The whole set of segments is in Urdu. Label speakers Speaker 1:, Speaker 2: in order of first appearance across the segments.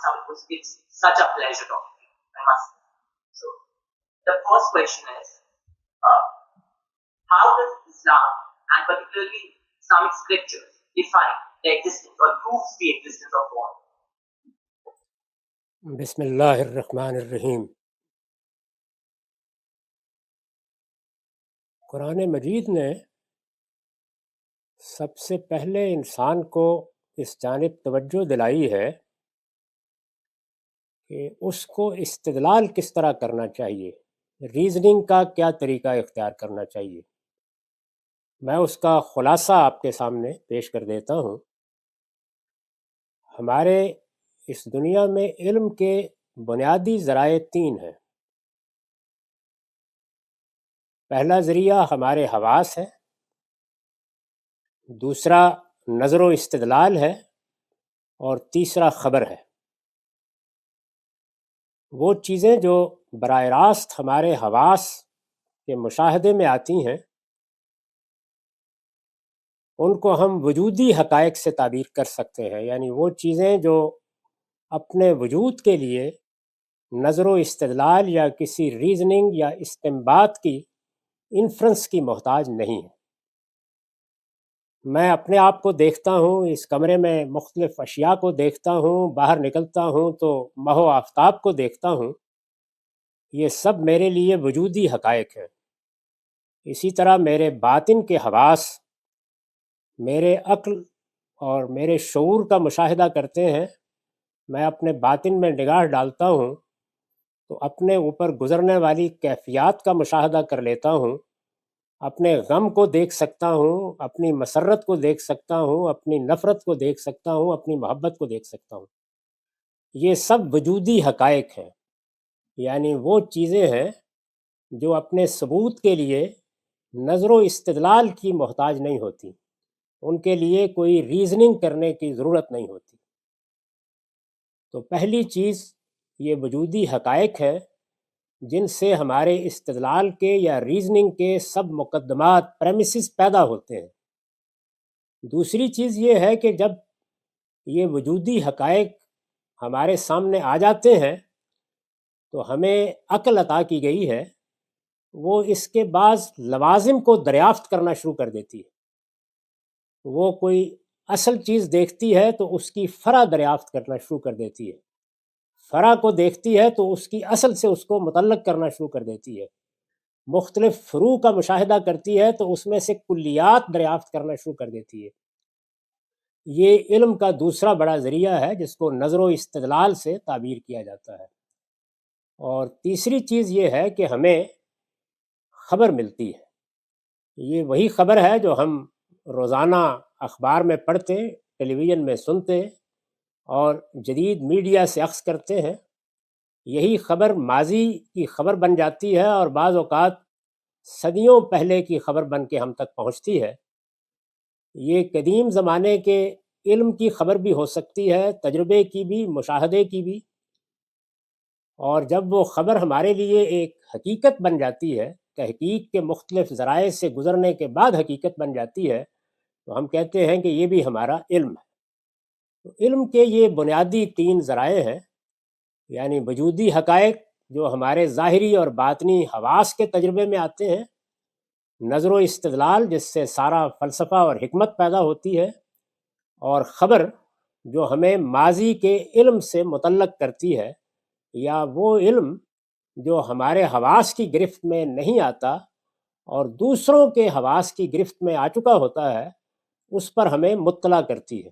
Speaker 1: how it was. It's such a pleasure talking to you, I must say. So, the first question is, how does Islam, and particularly Islamic scriptures, define the existence or proves the existence of God?
Speaker 2: بسم اللہ الرحمن الرحیم۔ قرآن مجید نے سب سے پہلے انسان کو اس جانب توجہ دلائی ہے کہ اس کو استدلال کس طرح کرنا چاہیے، ریزننگ کا کیا طریقہ اختیار کرنا چاہیے۔ میں اس کا خلاصہ آپ کے سامنے پیش کر دیتا ہوں۔ ہمارے اس دنیا میں علم کے بنیادی ذرائع تین ہیں۔ پہلا ذریعہ ہمارے حواس ہے، دوسرا نظر و استدلال ہے، اور تیسرا خبر ہے۔ وہ چیزیں جو براہ راست ہمارے حواس کے مشاہدے میں آتی ہیں ان کو ہم وجودی حقائق سے تعبیر کر سکتے ہیں، یعنی وہ چیزیں جو اپنے وجود کے لیے نظر و استدلال یا کسی ریزننگ یا استنباط کی انفرنس کی محتاج نہیں ہے۔ میں اپنے آپ کو دیکھتا ہوں، اس کمرے میں مختلف اشیاء کو دیکھتا ہوں، باہر نکلتا ہوں تو ماہ و آفتاب کو دیکھتا ہوں، یہ سب میرے لیے وجودی حقائق ہیں۔ اسی طرح میرے باطن کے حواس میرے عقل اور میرے شعور کا مشاہدہ کرتے ہیں۔ میں اپنے باطن میں نگاہ ڈالتا ہوں تو اپنے اوپر گزرنے والی کیفیات کا مشاہدہ کر لیتا ہوں، اپنے غم کو دیکھ سکتا ہوں، اپنی مسرت کو دیکھ سکتا ہوں، اپنی نفرت کو دیکھ سکتا ہوں، اپنی محبت کو دیکھ سکتا ہوں۔ یہ سب وجودی حقائق ہیں، یعنی وہ چیزیں ہیں جو اپنے ثبوت کے لیے نظر و استدلال کی محتاج نہیں ہوتی، ان کے لیے کوئی ریزننگ کرنے کی ضرورت نہیں ہوتی۔ تو پہلی چیز یہ وجودی حقائق ہیں جن سے ہمارے استدلال کے یا ریزننگ کے سب مقدمات پریمیسز پیدا ہوتے ہیں۔ دوسری چیز یہ ہے کہ جب یہ وجودی حقائق ہمارے سامنے آ جاتے ہیں تو ہمیں عقل عطا کی گئی ہے، وہ اس کے بعض لوازم کو دریافت کرنا شروع کر دیتی ہے۔ وہ کوئی اصل چیز دیکھتی ہے تو اس کی فرع دریافت کرنا شروع کر دیتی ہے، فرع کو دیکھتی ہے تو اس کی اصل سے اس کو متعلق کرنا شروع کر دیتی ہے، مختلف فروع کا مشاہدہ کرتی ہے تو اس میں سے کلیات دریافت کرنا شروع کر دیتی ہے۔ یہ علم کا دوسرا بڑا ذریعہ ہے جس کو نظر و استدلال سے تعبیر کیا جاتا ہے۔ اور تیسری چیز یہ ہے کہ ہمیں خبر ملتی ہے۔ یہ وہی خبر ہے جو ہم روزانہ اخبار میں پڑھتے، ٹیلی ویژن میں سنتے اور جدید میڈیا سے اخذ کرتے ہیں۔ یہی خبر ماضی کی خبر بن جاتی ہے اور بعض اوقات صدیوں پہلے کی خبر بن کے ہم تک پہنچتی ہے۔ یہ قدیم زمانے کے علم کی خبر بھی ہو سکتی ہے، تجربے کی بھی، مشاہدے کی بھی، اور جب وہ خبر ہمارے لیے ایک حقیقت بن جاتی ہے، تحقیق کے مختلف ذرائع سے گزرنے کے بعد حقیقت بن جاتی ہے، تو ہم کہتے ہیں کہ یہ بھی ہمارا علم ہے۔ تو علم کے یہ بنیادی تین ذرائع ہیں، یعنی وجودی حقائق جو ہمارے ظاہری اور باطنی حواس کے تجربے میں آتے ہیں، نظر و استدلال جس سے سارا فلسفہ اور حکمت پیدا ہوتی ہے، اور خبر جو ہمیں ماضی کے علم سے متعلق کرتی ہے، یا وہ علم جو ہمارے حواس کی گرفت میں نہیں آتا اور دوسروں کے حواس کی گرفت میں آ چکا ہوتا ہے، اس پر ہمیں مطلع کرتی ہے۔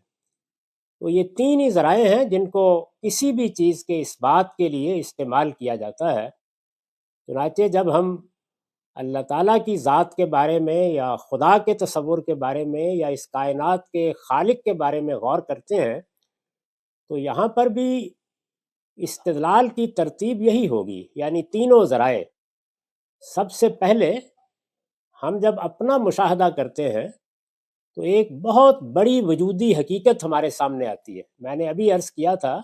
Speaker 2: تو یہ تین ہی ذرائع ہیں جن کو کسی بھی چیز کے اس بات کے لیے استعمال کیا جاتا ہے۔ چنانچہ جب ہم اللہ تعالیٰ کی ذات کے بارے میں یا خدا کے تصور کے بارے میں یا اس کائنات کے خالق کے بارے میں غور کرتے ہیں تو یہاں پر بھی استدلال کی ترتیب یہی ہوگی، یعنی تینوں ذرائع۔ سب سے پہلے ہم جب اپنا مشاہدہ کرتے ہیں تو ایک بہت بڑی وجودی حقیقت ہمارے سامنے آتی ہے۔ میں نے ابھی عرض کیا تھا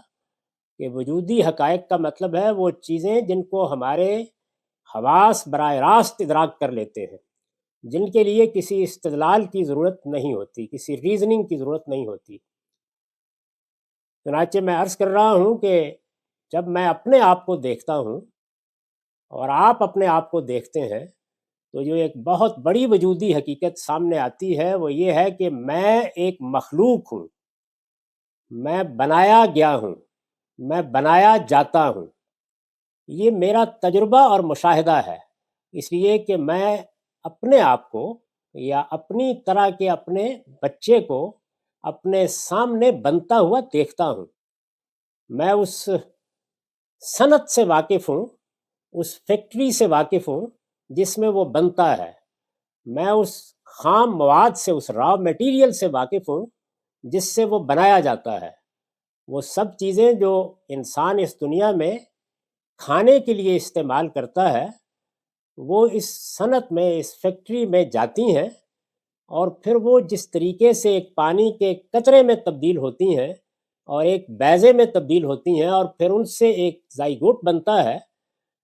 Speaker 2: کہ وجودی حقائق کا مطلب ہے وہ چیزیں جن کو ہمارے حواس براہ راست ادراک کر لیتے ہیں، جن کے لیے کسی استدلال کی ضرورت نہیں ہوتی، کسی ریزننگ کی ضرورت نہیں ہوتی۔ چنانچہ میں عرض کر رہا ہوں کہ جب میں اپنے آپ کو دیکھتا ہوں اور آپ اپنے آپ کو دیکھتے ہیں تو جو ایک بہت بڑی وجودی حقیقت سامنے آتی ہے وہ یہ ہے کہ میں ایک مخلوق ہوں، میں بنایا گیا ہوں، میں بنایا جاتا ہوں۔ یہ میرا تجربہ اور مشاہدہ ہے، اس لیے کہ میں اپنے آپ کو یا اپنی طرح کے اپنے بچے کو اپنے سامنے بنتا ہوا دیکھتا ہوں۔ میں اس صنعت سے واقف ہوں، اس فیکٹری سے واقف ہوں جس میں وہ بنتا ہے۔ میں اس خام مواد سے، اس را میٹیریل سے واقف ہوں جس سے وہ بنایا جاتا ہے۔ وہ سب چیزیں جو انسان اس دنیا میں کھانے کے لیے استعمال کرتا ہے وہ اس صنعت میں، اس فیکٹری میں جاتی ہیں، اور پھر وہ جس طریقے سے ایک پانی کے قطرے میں تبدیل ہوتی ہیں اور ایک بیضے میں تبدیل ہوتی ہیں اور پھر ان سے ایک زائگوٹ بنتا ہے،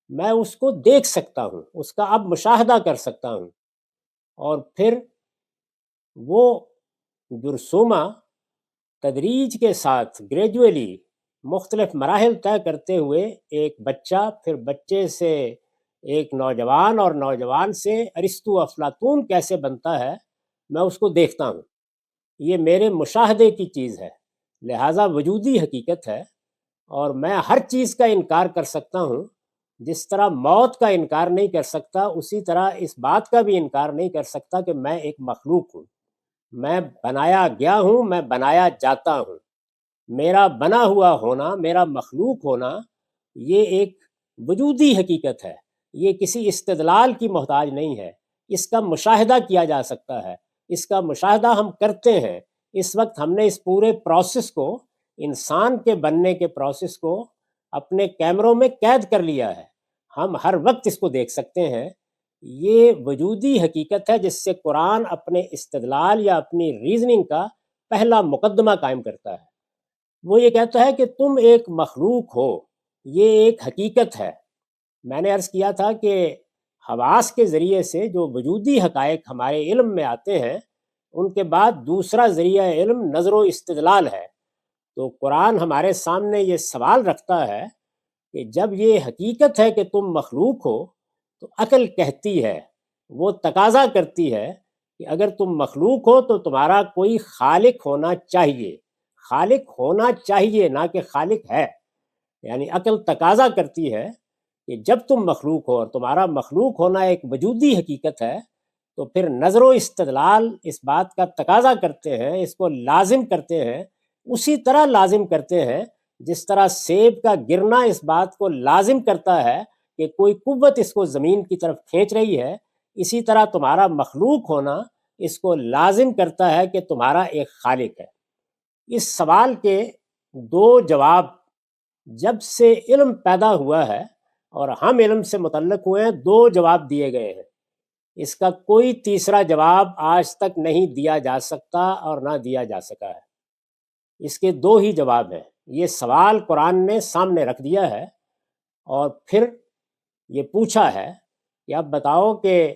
Speaker 2: میں اس کو دیکھ سکتا ہوں، اس کا اب مشاہدہ کر سکتا ہوں، اور پھر وہ جرثومہ تدریج کے ساتھ گریجولی مختلف مراحل طے کرتے ہوئے ایک بچہ، پھر بچے سے ایک نوجوان، اور نوجوان سے ارسطو افلاطون کیسے بنتا ہے، میں اس کو دیکھتا ہوں۔ یہ میرے مشاہدے کی چیز ہے، لہٰذا وجودی حقیقت ہے، اور میں ہر چیز کا انکار کر سکتا ہوں۔ جس طرح موت کا انکار نہیں کر سکتا، اسی طرح اس بات کا بھی انکار نہیں کر سکتا کہ میں ایک مخلوق ہوں، میں بنایا گیا ہوں، میں بنایا جاتا ہوں۔ میرا بنا ہوا ہونا، میرا مخلوق ہونا، یہ ایک وجودی حقیقت ہے، یہ کسی استدلال کی محتاج نہیں ہے۔ اس کا مشاہدہ کیا جا سکتا ہے، اس کا مشاہدہ ہم کرتے ہیں۔ اس وقت ہم نے اس پورے پروسیس کو، انسان کے بننے کے پروسیس کو اپنے کیمروں میں قید کر لیا ہے، ہم ہر وقت اس کو دیکھ سکتے ہیں۔ یہ وجودی حقیقت ہے جس سے قرآن اپنے استدلال یا اپنی ریزننگ کا پہلا مقدمہ قائم کرتا ہے۔ وہ یہ کہتا ہے کہ تم ایک مخلوق ہو، یہ ایک حقیقت ہے۔ میں نے عرض کیا تھا کہ حواس کے ذریعے سے جو وجودی حقائق ہمارے علم میں آتے ہیں، ان کے بعد دوسرا ذریعہ علم نظر و استدلال ہے۔ تو قرآن ہمارے سامنے یہ سوال رکھتا ہے کہ جب یہ حقیقت ہے کہ تم مخلوق ہو، تو عقل کہتی ہے، وہ تقاضا کرتی ہے کہ اگر تم مخلوق ہو تو تمہارا کوئی خالق ہونا چاہیے۔ خالق ہونا چاہیے، نہ کہ خالق ہے۔ یعنی عقل تقاضا کرتی ہے کہ جب تم مخلوق ہو اور تمہارا مخلوق ہونا ایک وجودی حقیقت ہے، تو پھر نظر و استدلال اس بات کا تقاضا کرتے ہیں، اس کو لازم کرتے ہیں، اسی طرح لازم کرتے ہیں جس طرح سیب کا گرنا اس بات کو لازم کرتا ہے کہ کوئی قوت اس کو زمین کی طرف کھینچ رہی ہے، اسی طرح تمہارا مخلوق ہونا اس کو لازم کرتا ہے کہ تمہارا ایک خالق ہے۔ اس سوال کے دو جواب جب سے علم پیدا ہوا ہے اور ہم علم سے متعلق ہوئے ہیں، دو جواب دیے گئے ہیں۔ اس کا کوئی تیسرا جواب آج تک نہیں دیا جا سکتا اور نہ دیا جا سکا ہے۔ اس کے دو ہی جواب ہیں۔ یہ سوال قرآن نے سامنے رکھ دیا ہے اور پھر یہ پوچھا ہے کہ اب بتاؤ کہ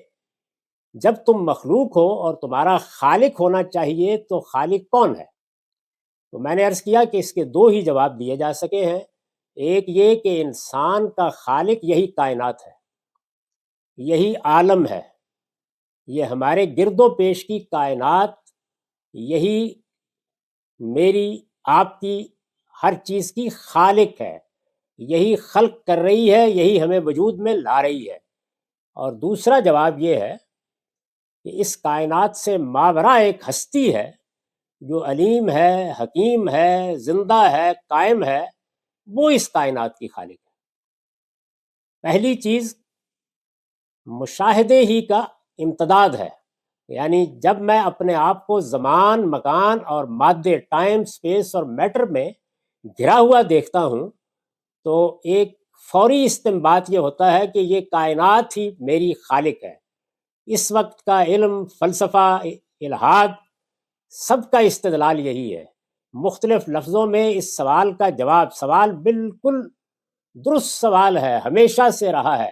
Speaker 2: جب تم مخلوق ہو اور تمہارا خالق ہونا چاہیے تو خالق کون ہے؟ تو میں نے عرض کیا کہ اس کے دو ہی جواب دیے جا سکے ہیں۔ ایک یہ کہ انسان کا خالق یہی کائنات ہے، یہی عالم ہے، یہ ہمارے گرد و پیش کی کائنات، یہی میری آپ کی ہر چیز کی خالق ہے، یہی خلق کر رہی ہے، یہی ہمیں وجود میں لا رہی ہے۔ اور دوسرا جواب یہ ہے کہ اس کائنات سے ماوراء ایک ہستی ہے جو علیم ہے، حکیم ہے، زندہ ہے، قائم ہے، وہ اس کائنات کی خالق ہے۔ پہلی چیز مشاہدے ہی کا امتداد ہے، یعنی جب میں اپنے آپ کو زمان، مکان اور مادے، ٹائم، سپیس اور میٹر میں گھرا ہوا دیکھتا ہوں تو ایک فوری استنباط یہ ہوتا ہے کہ یہ کائنات ہی میری خالق ہے۔ اس وقت کا علم، فلسفہ، الحاد، سب کا استدلال یہی ہے۔ مختلف لفظوں میں اس سوال کا جواب، سوال بالکل درست سوال ہے، ہمیشہ سے رہا ہے،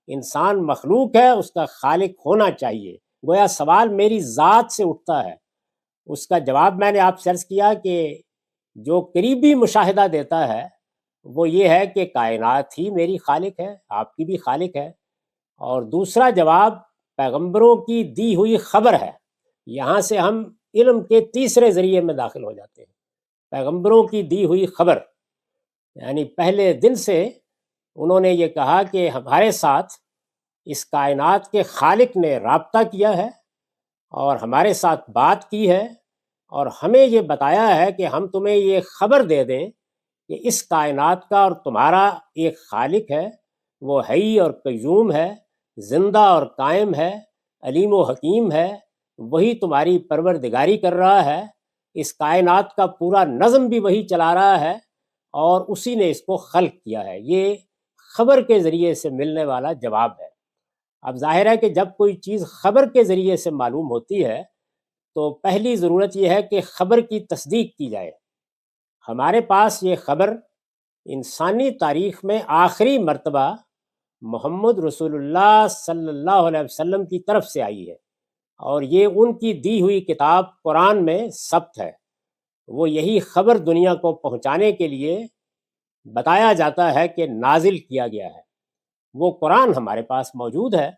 Speaker 2: انسان مخلوق ہے، اس کا خالق ہونا چاہیے۔ گویا سوال میری ذات سے اٹھتا ہے۔ اس کا جواب میں نے آپ سے عرض کیا کہ جو قریبی مشاہدہ دیتا ہے وہ یہ ہے کہ کائنات ہی میری خالق ہے، آپ کی بھی خالق ہے۔ اور دوسرا جواب پیغمبروں کی دی ہوئی خبر ہے۔ یہاں سے ہم علم کے تیسرے ذریعے میں داخل ہو جاتے ہیں۔ پیغمبروں کی دی ہوئی خبر، یعنی پہلے دن سے انہوں نے یہ کہا کہ ہمارے ساتھ اس کائنات کے خالق نے رابطہ کیا ہے اور ہمارے ساتھ بات کی ہے، اور ہمیں یہ بتایا ہے کہ ہم تمہیں یہ خبر دے دیں کہ اس کائنات کا اور تمہارا ایک خالق ہے، وہ حی اور قیوم ہے، زندہ اور قائم ہے، علیم و حکیم ہے، وہی تمہاری پروردگاری کر رہا ہے، اس کائنات کا پورا نظم بھی وہی چلا رہا ہے، اور اسی نے اس کو خلق کیا ہے۔ یہ خبر کے ذریعے سے ملنے والا جواب ہے۔ اب ظاہر ہے کہ جب کوئی چیز خبر کے ذریعے سے معلوم ہوتی ہے تو پہلی ضرورت یہ ہے کہ خبر کی تصدیق کی جائے۔ ہمارے پاس یہ خبر انسانی تاریخ میں آخری مرتبہ محمد رسول اللہ صلی اللہ علیہ وسلم کی طرف سے آئی ہے، اور یہ ان کی دی ہوئی کتاب قرآن میں ثبت ہے۔ وہ یہی خبر دنیا کو پہنچانے کے لیے بتایا جاتا ہے کہ نازل کیا گیا ہے۔ وہ قرآن ہمارے پاس موجود ہے،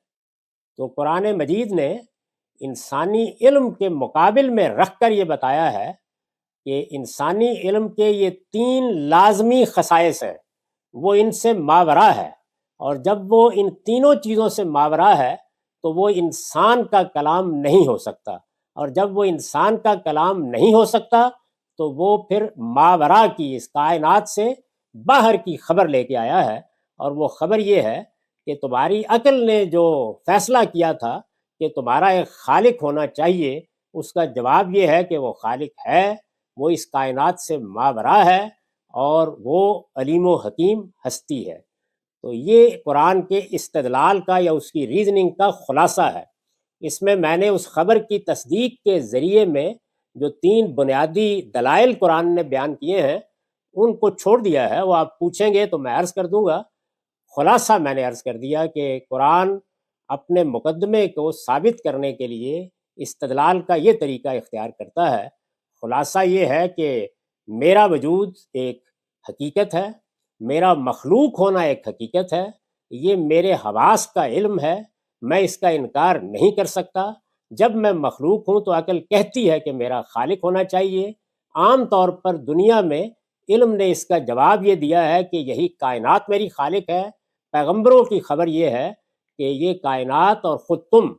Speaker 2: تو قرآن مجید نے انسانی علم کے مقابل میں رکھ کر یہ بتایا ہے کہ انسانی علم کے یہ 3 لازمی خصائص ہیں، وہ ان سے ماورا ہے، اور جب وہ ان تینوں چیزوں سے ماورا ہے تو وہ انسان کا کلام نہیں ہو سکتا، اور جب وہ انسان کا کلام نہیں ہو سکتا تو وہ پھر ماورا کی، اس کائنات سے باہر کی خبر لے کے آیا ہے۔ اور وہ خبر یہ ہے کہ تمہاری عقل نے جو فیصلہ کیا تھا کہ تمہارا ایک خالق ہونا چاہیے، اس کا جواب یہ ہے کہ وہ خالق ہے، وہ اس کائنات سے ماورا ہے، اور وہ علیم و حکیم ہستی ہے۔ تو یہ قرآن کے استدلال کا یا اس کی ریزننگ کا خلاصہ ہے۔ اس میں نے اس خبر کی تصدیق کے ذریعے میں جو 3 بنیادی دلائل قرآن نے بیان کیے ہیں ان کو چھوڑ دیا ہے۔ وہ آپ پوچھیں گے تو میں عرض کر دوں گا۔ خلاصہ میں نے عرض کر دیا کہ قرآن اپنے مقدمے کو ثابت کرنے کے لیے استدلال کا یہ طریقہ اختیار کرتا ہے۔ خلاصہ یہ ہے کہ میرا وجود ایک حقیقت ہے، میرا مخلوق ہونا ایک حقیقت ہے، یہ میرے حواس کا علم ہے، میں اس کا انکار نہیں کر سکتا۔ جب میں مخلوق ہوں تو عقل کہتی ہے کہ میرا خالق ہونا چاہیے۔ عام طور پر دنیا میں علم نے اس کا جواب یہ دیا ہے کہ یہی کائنات میری خالق ہے۔ پیغمبروں کی خبر یہ ہے کہ یہ کائنات اور خود تم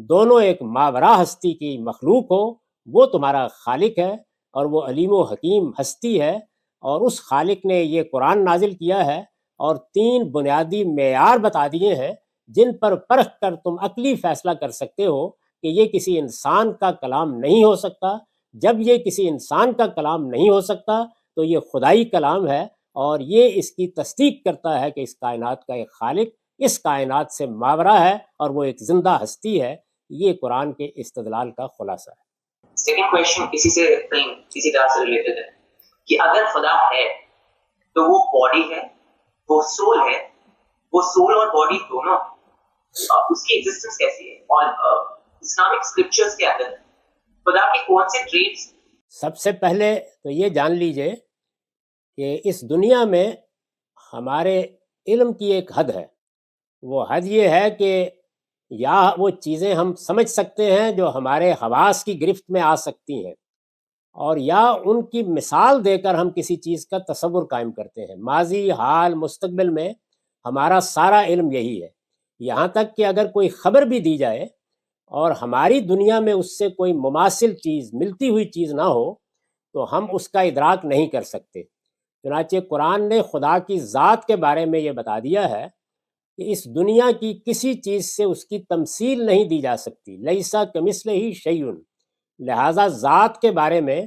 Speaker 2: دونوں ایک ماورا ہستی کی مخلوق ہو، وہ تمہارا خالق ہے، اور وہ علیم و حکیم ہستی ہے، اور اس خالق نے یہ قرآن نازل کیا ہے اور 3 بنیادی معیار بتا دیے ہیں جن پر پرکھ کر تم عقلی فیصلہ کر سکتے ہو کہ یہ کسی انسان کا کلام نہیں ہو سکتا۔ جب یہ کسی انسان کا کلام نہیں ہو سکتا تو یہ خدائی کلام ہے، اور یہ اس کی تصدیق کرتا ہے کہ اس کائنات کا ایک خالق اس کائنات سے ماورا ہے اور وہ ایک زندہ ہستی ہے۔ یہ قرآن کے استدلال کا خلاصہ ہے۔
Speaker 1: سیکنڈ کویشچن اسی طرح سے ریلیٹڈ ہے کہ اگر خدا ہے تو وہ باڈی ہے، وہ سول ہے، وہ سول اور باڈی دونوں اس کی ایگزسٹنس کیسی ہے، اور اسلامک اسکرپچرز کے اندر خدا کے کون سے ٹریٹس؟
Speaker 2: سب سے پہلے تو یہ جان لیجئے کہ اس دنیا میں ہمارے علم کی ایک حد ہے۔ وہ حد یہ ہے کہ یا وہ چیزیں ہم سمجھ سکتے ہیں جو ہمارے حواس کی گرفت میں آ سکتی ہیں، اور یا ان کی مثال دے کر ہم کسی چیز کا تصور قائم کرتے ہیں۔ ماضی، حال، مستقبل میں ہمارا سارا علم یہی ہے۔ یہاں تک کہ اگر کوئی خبر بھی دی جائے اور ہماری دنیا میں اس سے کوئی مماثل چیز، ملتی ہوئی چیز نہ ہو تو ہم اس کا ادراک نہیں کر سکتے۔ چنانچہ قرآن نے خدا کی ذات کے بارے میں یہ بتا دیا ہے کہ اس دنیا کی کسی چیز سے اس کی تمثیل نہیں دی جا سکتی، لیسا کمثلہ شیء۔ لہٰذا ذات کے بارے میں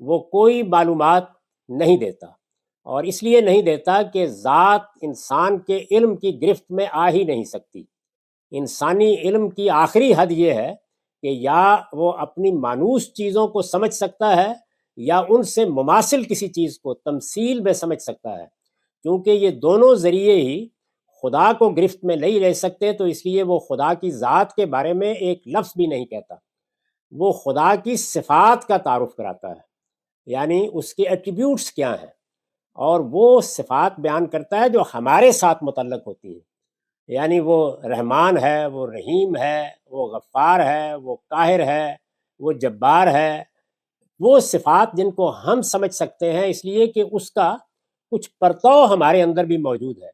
Speaker 2: وہ کوئی معلومات نہیں دیتا، اور اس لیے نہیں دیتا کہ ذات انسان کے علم کی گرفت میں آ ہی نہیں سکتی۔ انسانی علم کی آخری حد یہ ہے کہ یا وہ اپنی مانوس چیزوں کو سمجھ سکتا ہے یا ان سے مماثل کسی چیز کو تمثیل میں سمجھ سکتا ہے۔ کیونکہ یہ دونوں ذریعے ہی خدا کو گرفت میں نہیں لے سکتے، تو اس لیے وہ خدا کی ذات کے بارے میں ایک لفظ بھی نہیں کہتا، وہ خدا کی صفات کا تعارف کراتا ہے۔ یعنی اس کے ایٹریبیوٹس کیا ہیں، اور وہ صفات بیان کرتا ہے جو ہمارے ساتھ متعلق ہوتی ہیں، یعنی وہ رحمان ہے، وہ رحیم ہے، وہ غفار ہے، وہ قاہر ہے، وہ جبار ہے، وہ صفات جن کو ہم سمجھ سکتے ہیں اس لیے کہ اس کا کچھ پرتو ہمارے اندر بھی موجود ہے۔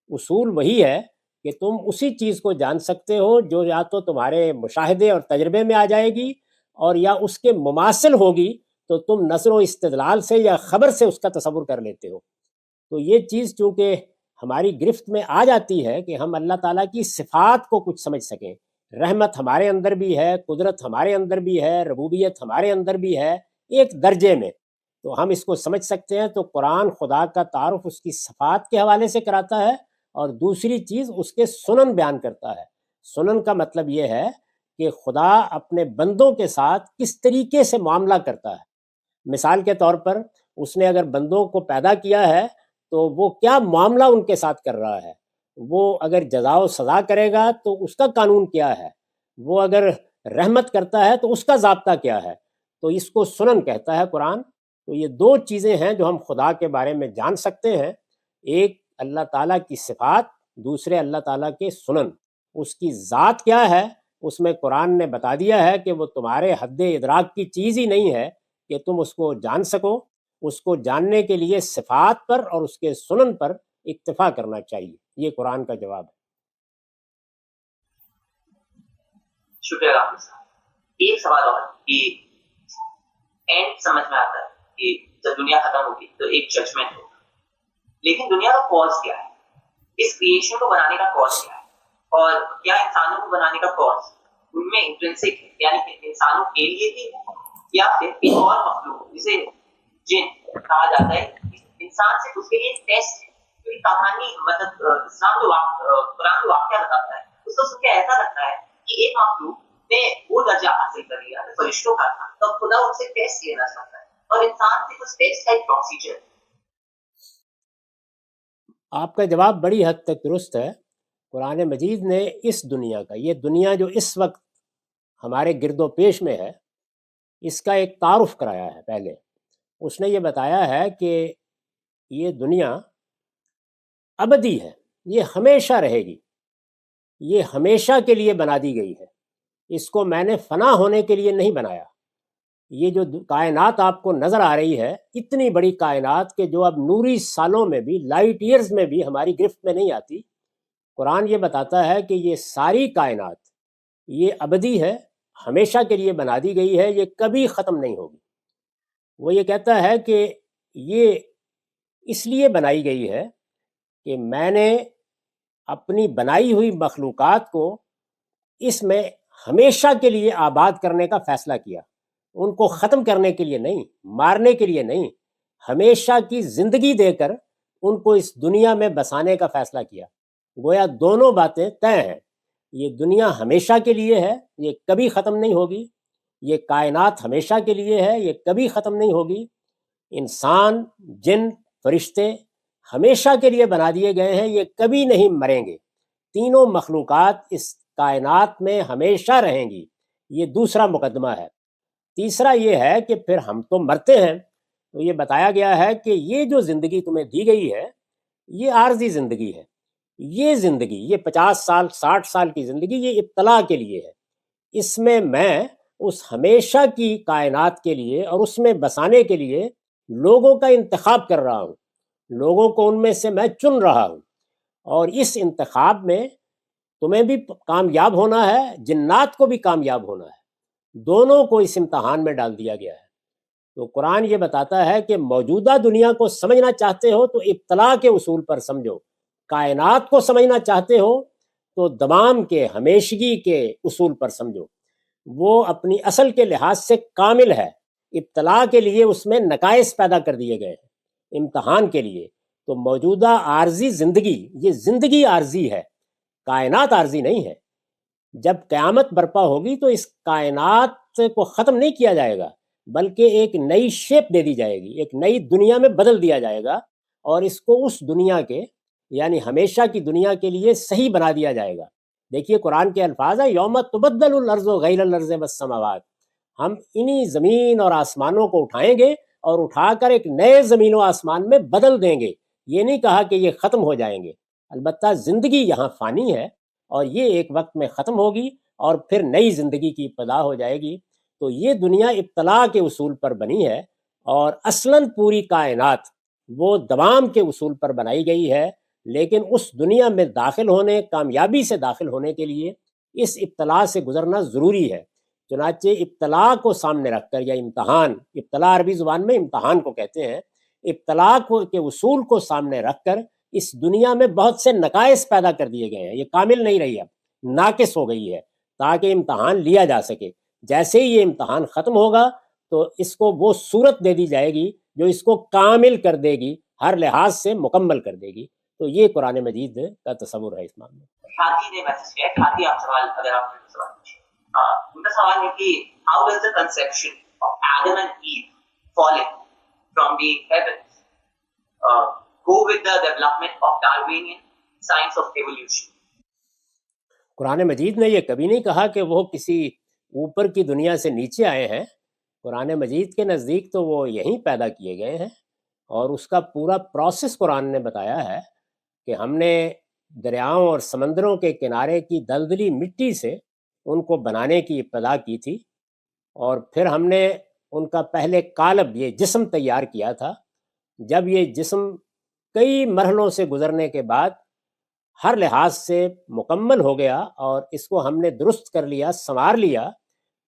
Speaker 2: اصول وہی ہے کہ تم اسی چیز کو جان سکتے ہو جو یا تو تمہارے مشاہدے اور تجربے میں آ جائے گی، اور یا اس کے مماثل ہوگی تو تم نظر و استدلال سے یا خبر سے اس کا تصور کر لیتے ہو۔ تو یہ چیز چونکہ ہماری گرفت میں آ جاتی ہے کہ ہم اللہ تعالیٰ کی صفات کو کچھ سمجھ سکیں، رحمت ہمارے اندر بھی ہے، قدرت ہمارے اندر بھی ہے، ربوبیت ہمارے اندر بھی ہے ایک درجے میں، تو ہم اس کو سمجھ سکتے ہیں۔ تو قرآن خدا کا تعارف اس کی صفات کے حوالے سے کراتا ہے، اور دوسری چیز اس کے سنن بیان کرتا ہے۔ سنن کا مطلب یہ ہے کہ خدا اپنے بندوں کے ساتھ کس طریقے سے معاملہ کرتا ہے۔ مثال کے طور پر اس نے اگر بندوں کو پیدا کیا ہے تو وہ کیا معاملہ ان کے ساتھ کر رہا ہے، وہ اگر جزا و سزا کرے گا تو اس کا قانون کیا ہے، وہ اگر رحمت کرتا ہے تو اس کا ضابطہ کیا ہے، تو اس کو سنن کہتا ہے قرآن۔ تو یہ دو چیزیں ہیں جو ہم خدا کے بارے میں جان سکتے ہیں، ایک اللہ تعالیٰ کی صفات، دوسرے اللہ تعالیٰ کے سنن۔ اس کی ذات کیا ہے اس میں قرآن نے بتا دیا ہے کہ وہ تمہارے حد ادراک کی چیز ہی نہیں ہے کہ تم اس کو جان سکو۔ اس کو جاننے کے لیے صفات پر اور اس کے سنن پر اکتفا کرنا چاہیے۔ یہ قرآن کا جواب ہے۔
Speaker 1: شکریہ رام صاحب۔ ایک سوال اور کہ اینڈ سمجھ میں آتا ہے کہ جب دنیا ختم ہوگی تو ایک ججمنٹ ہوگا، لیکن دنیا کا کاز کیا ہے؟ اس کریشن کو بنانے کا کاز کیا ہے؟ اور کیا انسانوں کو بنانے کا کاز ان میں انٹرنسک ہے، یعنی کہ انسانوں کے لیے بھی ہے، یا پھر ایک اور مخلوق جسے جن کہا جاتا ہے انسان سے اس کے لیے ٹیسٹ ہے؟ کیونکہ کہانی مطلب اسلام جو قرآن جو واقعہ بتاتا ہے اس کو سن کے ایسا لگتا ہے کہ ایک مخلوق نے وہ درجہ حاصل کر لیا جو فرشتوں کا تھا، تو خدا ان سے ٹیسٹ لینا چاہتا ہے، اور انسان سے کچھ ٹیسٹ کا ایک پروسیجر۔
Speaker 2: آپ کا جواب بڑی حد تک درست ہے۔ قرآن مجید نے اس دنیا کا، یہ دنیا جو اس وقت ہمارے گرد و پیش میں ہے، اس کا ایک تعارف کرایا ہے۔ پہلے اس نے یہ بتایا ہے کہ یہ دنیا ابدی ہے، یہ ہمیشہ رہے گی، یہ ہمیشہ کے لیے بنا دی گئی ہے، اس کو میں نے فنا ہونے کے لیے نہیں بنایا۔ یہ جو کائنات آپ کو نظر آ رہی ہے، اتنی بڑی کائنات کہ جو اب نوری سالوں میں بھی، لائٹ ایئرز میں بھی ہماری گرفت میں نہیں آتی، قرآن یہ بتاتا ہے کہ یہ ساری کائنات یہ ابدی ہے، ہمیشہ کے لیے بنا دی گئی ہے، یہ کبھی ختم نہیں ہوگی۔ وہ یہ کہتا ہے کہ یہ اس لیے بنائی گئی ہے کہ میں نے اپنی بنائی ہوئی مخلوقات کو اس میں ہمیشہ کے لیے آباد کرنے کا فیصلہ کیا، ان کو ختم کرنے کے لیے نہیں، مارنے کے لیے نہیں، ہمیشہ کی زندگی دے کر ان کو اس دنیا میں بسانے کا فیصلہ کیا۔ گویا دونوں باتیں طے ہیں، یہ دنیا ہمیشہ کے لیے ہے، یہ کبھی ختم نہیں ہوگی، یہ کائنات ہمیشہ کے لیے ہے، یہ کبھی ختم نہیں ہوگی، انسان، جن، فرشتے ہمیشہ کے لیے بنا دیے گئے ہیں، یہ کبھی نہیں مریں گے، تینوں مخلوقات اس کائنات میں ہمیشہ رہیں گی۔ یہ دوسرا مقدمہ ہے۔ تیسرا یہ ہے کہ پھر ہم تو مرتے ہیں، تو یہ بتایا گیا ہے کہ یہ جو زندگی تمہیں دی گئی ہے یہ عارضی زندگی ہے، یہ زندگی، یہ 50 سال 60 سال کی زندگی، یہ ابتلاء کے لیے ہے، اس میں اس ہمیشہ کی کائنات کے لیے اور اس میں بسانے کے لیے لوگوں کا انتخاب کر رہا ہوں، لوگوں کو ان میں سے میں چن رہا ہوں، اور اس انتخاب میں تمہیں بھی کامیاب ہونا ہے، جنات کو بھی کامیاب ہونا ہے، دونوں کو اس امتحان میں ڈال دیا گیا ہے۔ تو قرآن یہ بتاتا ہے کہ موجودہ دنیا کو سمجھنا چاہتے ہو تو ابتلاء کے اصول پر سمجھو، کائنات کو سمجھنا چاہتے ہو تو دوام کے، ہمیشگی کے اصول پر سمجھو۔ وہ اپنی اصل کے لحاظ سے کامل ہے، ابتلاء کے لیے اس میں نقائص پیدا کر دیے گئے ہیں امتحان کے لیے۔ تو موجودہ عارضی زندگی، یہ زندگی عارضی ہے، کائنات عارضی نہیں ہے۔ جب قیامت برپا ہوگی تو اس کائنات کو ختم نہیں کیا جائے گا، بلکہ ایک نئی شیپ دے دی جائے گی، ایک نئی دنیا میں بدل دیا جائے گا، اور اس کو اس دنیا کے، یعنی ہمیشہ کی دنیا کے لیے صحیح بنا دیا جائے گا۔ دیکھیے قرآن کے الفاظ ہیں، یوم تبدل الارض غیر الارض والسماوات، ہم انہی زمین اور آسمانوں کو اٹھائیں گے اور اٹھا کر ایک نئے زمین و آسمان میں بدل دیں گے. یہ نہیں کہا کہ یہ ختم ہو جائیں گے. البتہ زندگی یہاں فانی ہے اور یہ ایک وقت میں ختم ہوگی اور پھر نئی زندگی کی ابتدا ہو جائے گی. تو یہ دنیا ابتلا کے اصول پر بنی ہے اور اصلاً پوری کائنات وہ دوام کے اصول پر بنائی گئی ہے. لیکن اس دنیا میں داخل ہونے، کامیابی سے داخل ہونے کے لیے اس ابتلا سے گزرنا ضروری ہے. چنانچہ ابتلا کو سامنے رکھ کر، یا امتحان، ابتلا عربی زبان میں امتحان کو کہتے ہیں، ابتلا کے اصول کو سامنے رکھ کر اس دنیا میں بہت سے نقائص پیدا کر دیے گئے ہیں. یہ کامل نہیں رہی، اب ناقص ہو گئی ہے تاکہ امتحان لیا جا سکے. جیسے ہی یہ امتحان ختم ہوگا تو اس کو وہ صورت دے دی جائے گی جو اس کو کامل کر دے گی، ہر لحاظ سے مکمل کر دے گی. تو یہ قرآن مجید کا تصور ہے اس معاملے میں.
Speaker 1: کھاتی نے میسج کیا، کھاتی آپ سوال اگر آپ نے سوال پوچھے، ان کا سوال ہے کہ how does the conception of Adam and Eve fallen from the heavens go with the development of Darwinian science of evolution.
Speaker 2: Quran Majeed نے یہ کبھی نہیں کہا کہ وہ کسی اوپر کی دنیا سے نیچے آئے ہیں. قرآن مجید کے نزدیک تو وہ یہیں پیدا کیے گئے ہیں اور اس کا پورا پروسیس قرآن نے بتایا ہے کہ ہم نے دریاؤں اور سمندروں کے کنارے کی دلدلی مٹی سے ان کو بنانے کی ابتدا کی تھی اور پھر ہم نے ان کا پہلے قالب، یہ جسم تیار کیا تھا. جب یہ جسم کئی مرحلوں سے گزرنے کے بعد ہر لحاظ سے مکمل ہو گیا اور اس کو ہم نے درست کر لیا، سنوار لیا،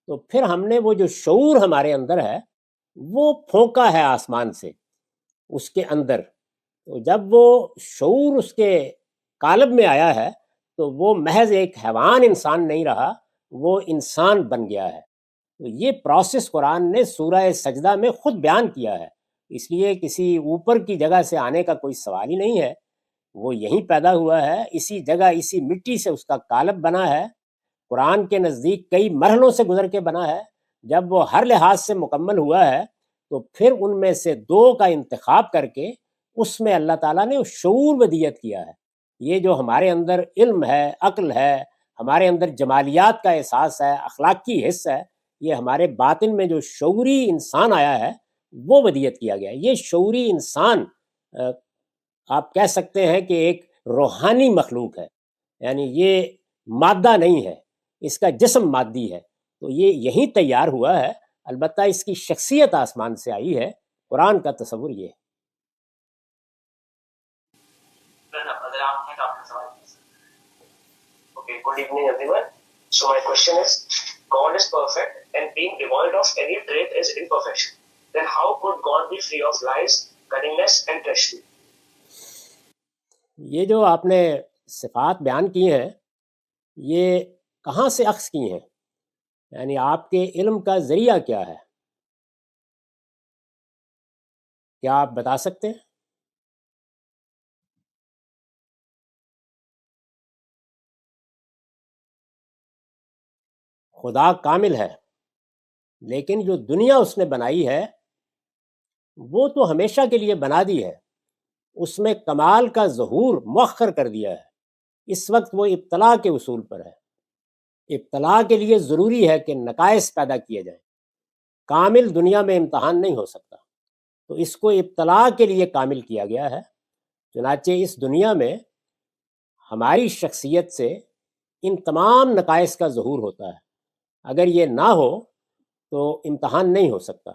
Speaker 2: تو پھر ہم نے وہ جو شعور ہمارے اندر ہے وہ پھونکا ہے آسمان سے اس کے اندر. تو جب وہ شعور اس کے قالب میں آیا ہے تو وہ محض ایک حیوان انسان نہیں رہا، وہ انسان بن گیا ہے. تو یہ پروسیس قرآن نے سورہ سجدہ میں خود بیان کیا ہے. اس لیے کسی اوپر کی جگہ سے آنے کا کوئی سوال ہی نہیں ہے. وہ یہیں پیدا ہوا ہے، اسی جگہ، اسی مٹی سے اس کا قالب بنا ہے. قرآن کے نزدیک کئی مرحلوں سے گزر کے بنا ہے. جب وہ ہر لحاظ سے مکمل ہوا ہے تو پھر ان میں سے دو کا انتخاب کر کے اس میں اللہ تعالیٰ نے شعور ودیت کیا ہے. یہ جو ہمارے اندر علم ہے، عقل ہے، ہمارے اندر جمالیات کا احساس ہے، اخلاقی حص ہے، یہ ہمارے باطن میں جو شعوری انسان آیا ہے وہ ودیت کیا گیا ہے. یہ شعوری انسان آپ کہہ سکتے ہیں کہ ایک روحانی مخلوق ہے، یعنی یہ مادہ نہیں ہے، اس کا جسم مادی ہے. تو یہ یہیں تیار ہوا ہے. البتہ اس کی شخصیت آسمان سے آئی ہے. قرآن کا تصور یہ ہے.
Speaker 1: Okay, good evening everyone. So my question is, God is perfect and being devoid of any trait is imperfection. Then how could God be free of lies, cunningness and treachery?
Speaker 2: یہ جو آپ نے صفات بیان کی ہیں یہ کہاں سے اخذ کی ہیں؟ یعنی آپ کے علم کا ذریعہ کیا ہے؟ کیا آپ بتا سکتے ہیں؟ خدا کامل ہے، لیکن جو دنیا اس نے بنائی ہے وہ تو ہمیشہ کے لیے بنا دی ہے. اس میں کمال کا ظہور مؤخر کر دیا ہے. اس وقت وہ ابتلا کے اصول پر ہے. ابتلا کے لیے ضروری ہے کہ نقائص پیدا کیے جائیں. کامل دنیا میں امتحان نہیں ہو سکتا، تو اس کو ابتلا کے لیے کامل کیا گیا ہے. چنانچہ اس دنیا میں ہماری شخصیت سے ان تمام نقائص کا ظہور ہوتا ہے. اگر یہ نہ ہو تو امتحان نہیں ہو سکتا.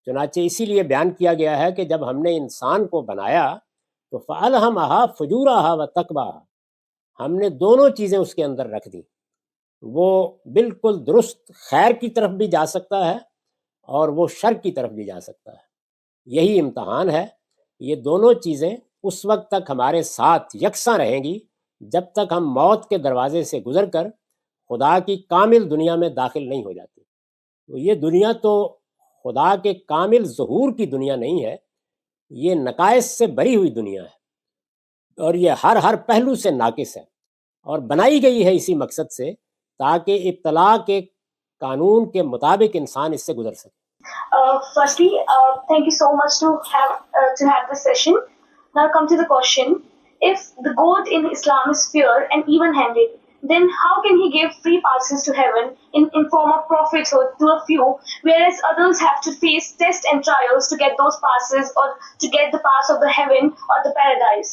Speaker 2: چنانچہ اسی لیے بیان کیا گیا ہے کہ جب ہم نے انسان کو بنایا تو فَأَلْهَمَهَا فُجُورَهَا وَتَقْوَاهَا، ہم نے دونوں چیزیں اس کے اندر رکھ دی. وہ بالکل درست خیر کی طرف بھی جا سکتا ہے اور وہ شر کی طرف بھی جا سکتا ہے. یہی امتحان ہے. یہ دونوں چیزیں اس وقت تک ہمارے ساتھ یکساں رہیں گی جب تک ہم موت کے دروازے سے گزر کر خدا کی کامل دنیا میں داخل نہیں ہو جاتے. تو یہ دنیا تو خدا کے کامل ظہور کی دنیا نہیں ہے، یہ نقائص سے بری ہوئی دنیا ہے اور یہ ہر پہلو سے ناقص ہے اور بنائی گئی ہے اسی مقصد سے تاکہ ابتلا کے قانون کے مطابق انسان اس سے گزر سکے.
Speaker 3: Firstly, thank you so much to have this session. Now come to the question: if the God in Islam is fair and even-handed, then how can he give free passes to heaven in form of prophethood to a few, whereas others have to face tests and trials to get those passes or to get the pass of the heaven or the paradise?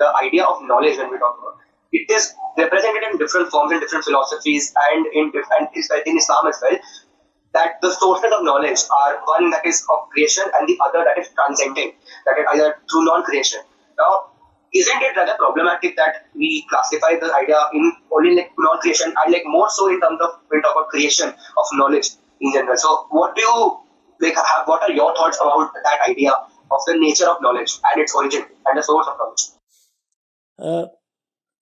Speaker 4: the idea of knowledge when we talk about it is represented in different forms in different philosophies and in Islam as well, that the sources of knowledge are one that is of creation and the other that is transcending, that is either through non-creation. Now isn't it rather problematic that we classify the idea in only like non-creation and like more so in terms of when we talk about creation of knowledge in general? So what do you like have, what are your thoughts about that idea of the nature of knowledge and its origin and the source of knowledge?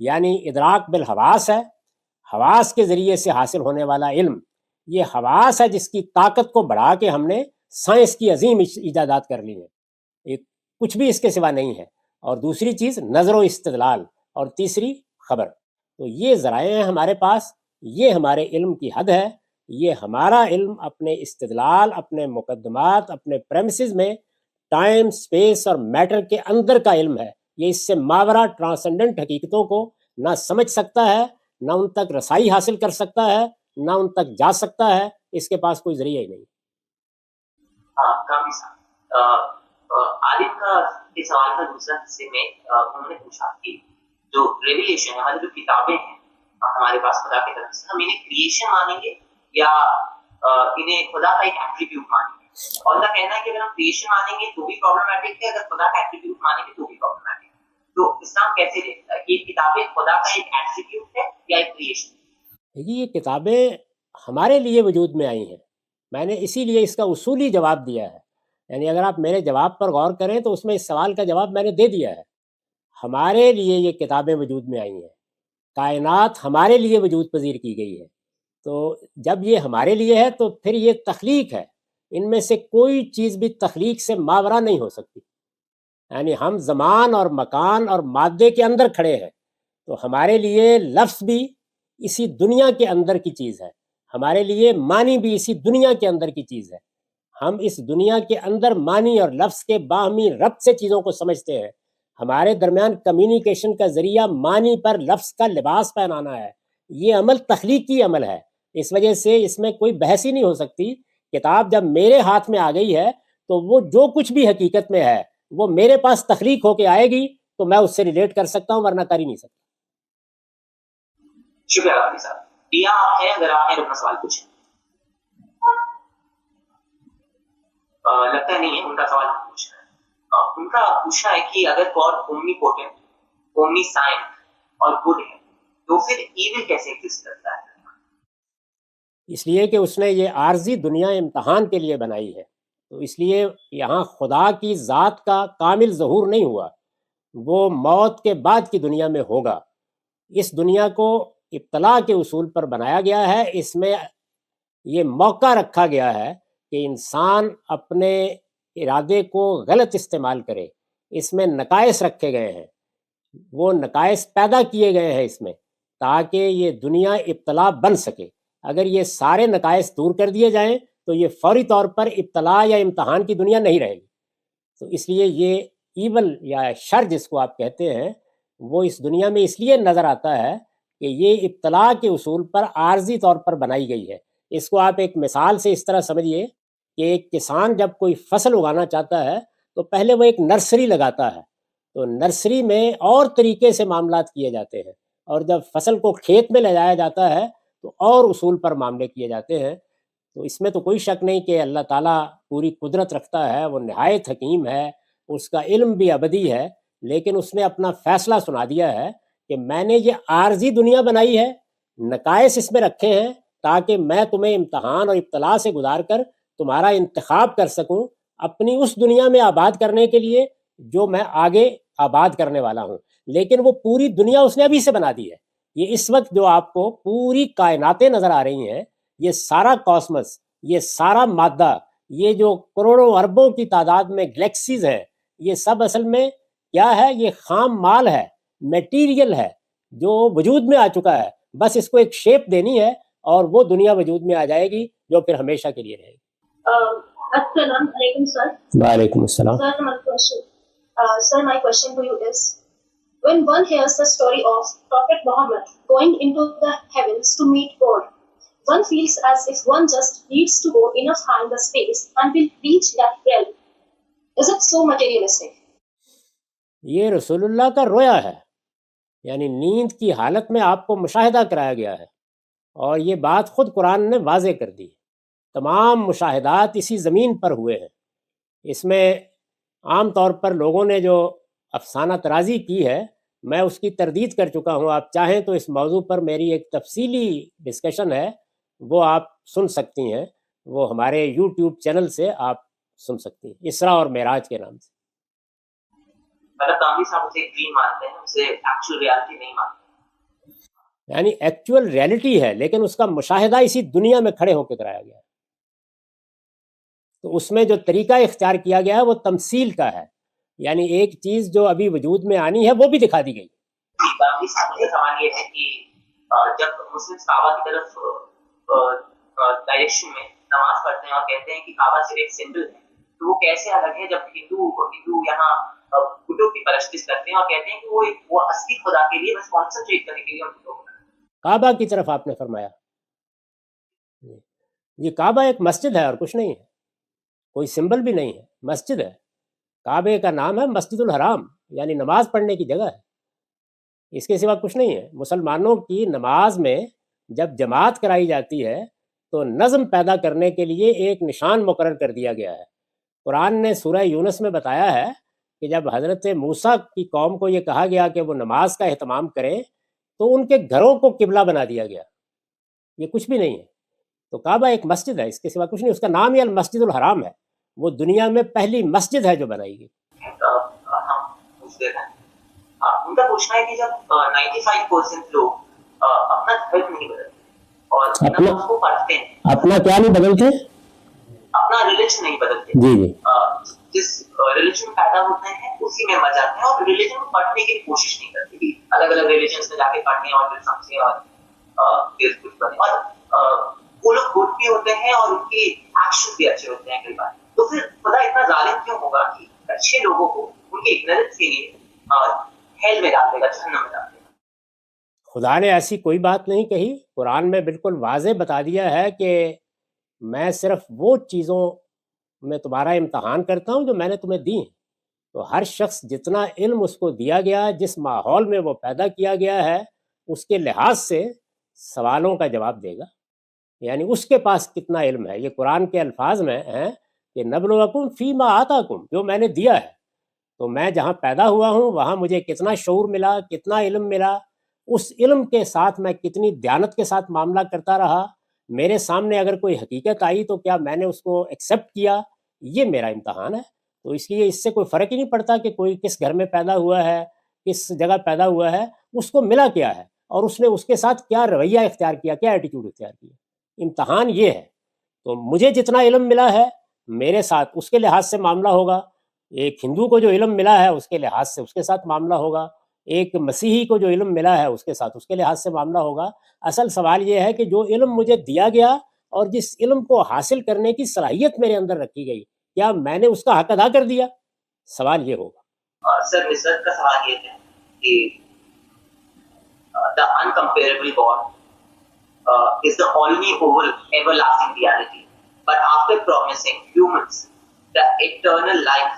Speaker 2: یعنی ادراک بالحواس ہے، حواس کے ذریعے سے حاصل ہونے والا علم، یہ حواس ہے جس کی طاقت کو بڑھا کے ہم نے سائنس کی عظیم ایجادات کر لی ہیں، یہ کچھ بھی اس کے سوا نہیں ہے۔ اور دوسری چیز نظر و استدلال، اور تیسری خبر۔ تو یہ ذرائع ہیں ہمارے پاس، یہ ہمارے علم کی حد ہے۔ یہ ہمارا علم اپنے استدلال، اپنے مقدمات، اپنے پریمسز میں ٹائم، سپیس اور میٹر کے اندر کا علم ہے۔ یہ اس سے ماورا ٹرانسینڈنٹ حقیقتوں کو نہ سمجھ سکتا ہے، نہ ان تک رسائی حاصل کر سکتا ہے، نہ ان تک جا سکتا ہے، اس کے پاس کوئی ذریعہ ہی نہیں۔
Speaker 1: ہاں کافی صاحب، عالم کا اس سوال کا دوسرا حصے میں انہوں نے پوچھا کہ جو ریویلیشن ہے، ہماری جو کتابیں ہیں ہمارے پاس خدا کی طرف سے، ہم انہیں کریشن مانیں گے یا انہیں خدا کا ایک ایٹریبیوٹ مانیں گے؟ اور ان کا کہنا ہے کہ اگر ہم کریشن مانیں گے تو بھی پرابلمٹک ہے، اگر خدا کا ایٹریبیوٹ مانیں گے تو بھی پرابلمٹک ہے۔ تو اسلام کیسے دیکھتا ہے کہ یہ کتابیں خدا کا ایک ایٹریبیوٹ ہے یا ایک کریشن؟
Speaker 2: یہ کتابیں ہمارے لیے وجود میں آئی ہیں، میں نے اسی لیے اس کا اصولی جواب دیا ہے۔ یعنی اگر آپ میرے جواب پر غور کریں تو اس میں اس سوال کا جواب میں نے دے دیا ہے۔ ہمارے لیے یہ کتابیں وجود میں آئی ہیں، کائنات ہمارے لیے وجود پذیر کی گئی ہے۔ تو جب یہ ہمارے لیے ہے تو پھر یہ تخلیق ہے، ان میں سے کوئی چیز بھی تخلیق سے ماورا نہیں ہو سکتی۔ یعنی ہم زمان اور مکان اور مادے کے اندر کھڑے ہیں، تو ہمارے لیے لفظ بھی اسی دنیا کے اندر کی چیز ہے، ہمارے لیے معنی بھی اسی دنیا کے اندر کی چیز ہے۔ ہم اس دنیا کے اندر معنی اور لفظ کے باہمی ربط سے چیزوں کو سمجھتے ہیں۔ ہمارے درمیان کمیونیکیشن کا ذریعہ معنی پر لفظ کا لباس پہنانا ہے۔ یہ عمل تخلیقی عمل ہے، اس وجہ سے اس میں کوئی بحث ہی نہیں ہو سکتی۔ کتاب جب میرے ہاتھ میں آ گئی ہے تو وہ جو کچھ بھی حقیقت میں ہے وہ میرے پاس تخلیق ہو کے آئے گی، تو میں اس سے ریلیٹ کر سکتا ہوں، ورنہ کر ہی نہیں سکتا۔
Speaker 1: شکریہ غازی صاحب۔ یا آپ ہیں، اگر آپ ہیں اپنا سوال پوچھیں۔ لگتا نہیں ہے ان کا سوال پوچھنا ہے۔ ان کا پوچھنا ہے کہ اگر گاڈ اومنی پوٹنٹ، اومنی سائنٹ اور گڈ ہے تو پھر ایول کیسے ایگزسٹ کرتا ہے؟
Speaker 2: اس لیے کہ اس نے یہ عارضی دنیا امتحان کے لیے بنائی ہے، تو اس لیے یہاں خدا کی ذات کا کامل ظہور نہیں ہوا، وہ موت کے بعد کی دنیا میں ہوگا۔ اس دنیا کو ابتلاء کے اصول پر بنایا گیا ہے، اس میں یہ موقع رکھا گیا ہے کہ انسان اپنے ارادے کو غلط استعمال کرے۔ اس میں نقائص رکھے گئے ہیں، وہ نقائص پیدا کیے گئے ہیں اس میں، تاکہ یہ دنیا ابتلاء بن سکے۔ اگر یہ سارے نقائص دور کر دیے جائیں تو یہ فوری طور پر ابتلاء یا امتحان کی دنیا نہیں رہے گی۔ تو اس لیے یہ ایول یا شر جس کو آپ کہتے ہیں، وہ اس دنیا میں اس لیے نظر آتا ہے کہ یہ ابتلاء کے اصول پر عارضی طور پر بنائی گئی ہے۔ اس کو آپ ایک مثال سے اس طرح سمجھیے کہ ایک کسان جب کوئی فصل اگانا چاہتا ہے تو پہلے وہ ایک نرسری لگاتا ہے، تو نرسری میں اور طریقے سے معاملات کیے جاتے ہیں، اور جب فصل کو کھیت میں لے جایا جاتا ہے تو اور اصول پر معاملے کیے جاتے ہیں۔ تو اس میں تو کوئی شک نہیں کہ اللہ تعالیٰ پوری قدرت رکھتا ہے، وہ نہایت حکیم ہے، اس کا علم بھی ابدی ہے، لیکن اس نے اپنا فیصلہ سنا دیا ہے کہ میں نے یہ عارضی دنیا بنائی ہے، نقائص اس میں رکھے ہیں تاکہ میں تمہیں امتحان اور ابتلاء سے گزار کر تمہارا انتخاب کر سکوں اپنی اس دنیا میں آباد کرنے کے لیے جو میں آگے آباد کرنے والا ہوں۔ لیکن وہ پوری دنیا اس نے ابھی سے بنا دی ہے۔ یہ اس وقت جو آپ کو پوری کائناتیں نظر آ رہی ہیں، یہ سارا کاسمس، یہ سارا مادہ، یہ جو کروڑوں اربوں کی تعداد میں گلیکسیز ہیں، یہ سب اصل میں کیا ہے؟ یہ خام مال ہے، میٹیریل ہے جو وجود میں آ چکا ہے، بس اس کو ایک شیپ دینی ہے اور وہ دنیا وجود میں آ جائے گی جو پھر ہمیشہ کے لیے رہے گی۔
Speaker 3: السلام علیکم سر۔
Speaker 2: وعلیکم السلام۔
Speaker 3: Sir, my question to you is, when one hears the story of Prophet Muhammad going into the heavens to meet God, one feels as if one just needs to go enough high in the space and will reach that realm. Is it so materialistic?
Speaker 2: یہ رسول اللہ کا رویا ہے، یعنی نیند کی حالت میں آپ کو مشاہدہ کرایا گیا ہے، اور یہ بات خود قرآن نے واضح کر دی۔ تمام مشاہدات اسی زمین پر ہوئے ہیں۔ اس میں عام طور پر لوگوں نے جو افسانہ ترازی کی ہے، میں اس کی تردید کر چکا ہوں۔ آپ چاہیں تو اس موضوع پر میری ایک تفصیلی ڈسکشن ہے، وہ آپ سن سکتی ہیں، وہ ہمارے یوٹیوب چینل سے آپ سن سکتی ہیں، اسراء اور معراج کے نام سے۔
Speaker 1: مطلب کاملی صاحب اسے ڈریم مانتے ہیں، اسے ایکچوئل ریالٹی نہیں مانتے۔
Speaker 2: یعنی ایکچوئل ریئلٹی ہے، لیکن اس کا مشاہدہ اسی دنیا میں کھڑے ہو کے کرایا گیا ہے. تو اس میں جو طریقہ اختیار کیا گیا ہے وہ تمثیل کا ہے، یعنی ایک چیز جو ابھی وجود میں آنی ہے وہ بھی دکھا دی گئی.
Speaker 1: باقی سوال یہ ہے کہ جب مسلم کعبہ کی طرف ڈائریکشن میں نماز پڑھتے ہیں اور کہتے ہیں کہ کعبہ صرف ایک سمبل ہے، تو وہ کیسے الگ ہے جب ہندو یہاں بتوں کی پرستش کرتے ہیں اور کہتے ہیں کہ وہ اصلی خدا کے لیے بس کانسنٹریٹ کرنے کے لیے ان کو
Speaker 2: کعبہ کی طرف آپ نے فرمایا، یہ کعبہ ایک مسجد ہے اور کچھ نہیں ہے، کوئی سمبل بھی نہیں ہے، مسجد ہے. کعبے کا نام ہے مسجد الحرام، یعنی نماز پڑھنے کی جگہ ہے، اس کے سوا کچھ نہیں ہے. مسلمانوں کی نماز میں جب جماعت کرائی جاتی ہے تو نظم پیدا کرنے کے لیے ایک نشان مقرر کر دیا گیا ہے. قرآن نے سورہ یونس میں بتایا ہے کہ جب حضرت موسیٰ کی قوم کو یہ کہا گیا کہ وہ نماز کا اہتمام کریں تو ان کے گھروں کو قبلہ بنا دیا گیا. یہ کچھ بھی نہیں ہے. تو کعبہ ایک مسجد ہے، اس کے سوا کچھ نہیں. اس کا نام ہی المسجد الحرام ہے، وہ دنیا میں پہلی مسجد ہے جو بنائی گئی.
Speaker 1: ان کا پوچھنا ہے کہ جب 95% لوگ اپنا دھرم نہیں بدلتے اور نہ اس کو پڑھتے ہیں،
Speaker 2: اپنا کیا نہیں بدلتے؟
Speaker 1: اپنا ریلیجن نہیں بدلتے.
Speaker 2: جی جی،
Speaker 1: جس ریلیجن میں پیدا ہوتے ہیں اسی میں مر جاتے ہیں اور ریلیجن کو پڑھنے کی کوشش نہیں کرتے کہ الگ الگ ریلیجنس میں جا کے پڑھیں اور پھر سمجھیں اور پھر کچھ بنے. اور وہ لوگ گڈ بھی ہوتے ہیں اور ان کے ایکشن بھی اچھے ہوتے ہیں کئی بار. تو پھر خدا اتنا ظالم کیوں ہوگا کہ اچھے لوگوں کو ان کے اگنورینس کے لیے ہیل میں ڈال دے گا، جہنم میں ڈال دے گا؟
Speaker 2: خدا نے ایسی کوئی بات نہیں کہی. قرآن میں بالکل واضح بتا دیا ہے کہ میں صرف وہ چیزوں میں تمہارا امتحان کرتا ہوں جو میں نے تمہیں دی ہیں. تو ہر شخص جتنا علم اس کو دیا گیا، جس ماحول میں وہ پیدا کیا گیا ہے، اس کے لحاظ سے سوالوں کا جواب دے گا. یعنی اس کے پاس کتنا علم ہے. یہ قرآن کے الفاظ میں ہیں کہ نبلوکم فیما آتاکم، جو میں نے دیا ہے. تو میں جہاں پیدا ہوا ہوں وہاں مجھے کتنا شعور ملا، کتنا علم ملا، اس علم کے ساتھ میں کتنی دیانت کے ساتھ معاملہ کرتا رہا. میرے سامنے اگر کوئی حقیقت آئی تو کیا میں نے اس کو ایکسیپٹ کیا، یہ میرا امتحان ہے. تو اس لیے اس سے کوئی فرق ہی نہیں پڑتا کہ کوئی کس گھر میں پیدا ہوا ہے، کس جگہ پیدا ہوا ہے، اس کو ملا کیا ہے اور اس نے اس کے ساتھ کیا رویہ اختیار کیا، کیا ایٹیٹیوڈ اختیار کیا. امتحان یہ ہے. تو مجھے جتنا علم ملا ہے میرے ساتھ اس کے لحاظ سے معاملہ ہوگا. ایک ہندو کو جو علم ملا ہے اس کے لحاظ سے اس کے ساتھ معاملہ ہوگا. ایک مسیحی کو جو علم ملا ہے اس کے ساتھ اس کے لحاظ سے معاملہ ہوگا. اصل سوال یہ ہے کہ جو علم مجھے دیا گیا اور جس علم کو حاصل کرنے کی صلاحیت میرے اندر رکھی گئی، کیا میں نے اس کا حق ادا کر دیا؟ سوال یہ ہوگا.
Speaker 1: سر نصرت کا سوال یہ ہے کہ the uncomparable God is the only everlasting reality. But after promising humans the eternal life,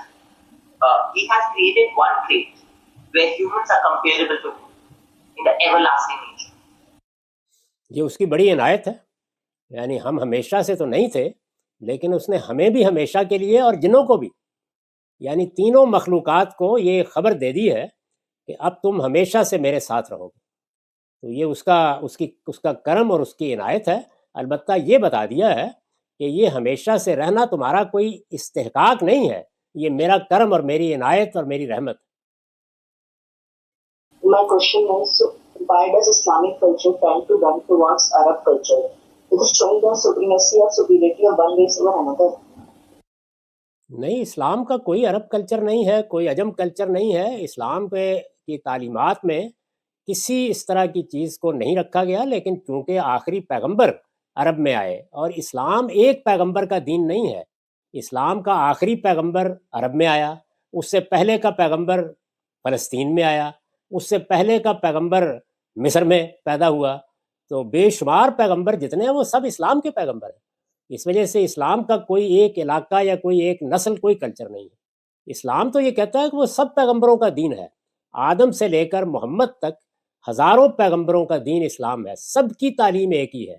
Speaker 1: He has created one trait where humans are comparable to Him in the everlasting nature.
Speaker 2: یہ اس کی بڑی عنایت ہے. یعنی ہم ہمیشہ سے تو نہیں تھے، لیکن اس نے ہمیں بھی ہمیشہ کے لیے اور جنوں کو بھی، یعنی تینوں مخلوقات کو یہ خبر دے دی ہے کہ اب تم ہمیشہ سے میرے ساتھ رہو گے. تو یہ اس کا کرم اور اس کی عنایت ہے. البتہ یہ بتا دیا ہے کہ یہ ہمیشہ سے رہنا تمہارا کوئی استحقاق نہیں ہے، یہ میرا کرم اور میری عنایت اور میری رحمت.
Speaker 5: My question is, why does Islamic culture tend to run towards Arab culture? It is showing the supremacy or superiority of one race over another.
Speaker 2: نہیں، اسلام کا کوئی عرب کلچر نہیں ہے، کوئی عجم کلچر نہیں ہے. اسلام کی تعلیمات میں کسی اس طرح کی چیز کو نہیں رکھا گیا. لیکن چونکہ آخری پیغمبر عرب میں آئے اور اسلام ایک پیغمبر کا دین نہیں ہے، اسلام کا آخری پیغمبر عرب میں آیا، اس سے پہلے کا پیغمبر فلسطین میں آیا، اس سے پہلے کا پیغمبر مصر میں پیدا ہوا. تو بے شمار پیغمبر جتنے ہیں وہ سب اسلام کے پیغمبر ہیں. اس وجہ سے اسلام کا کوئی ایک علاقہ یا کوئی ایک نسل کوئی کلچر نہیں ہے. اسلام تو یہ کہتا ہے کہ وہ سب پیغمبروں کا دین ہے. آدم سے لے کر محمد تک ہزاروں پیغمبروں کا دین اسلام ہے. سب کی تعلیم ایک ہی ہے،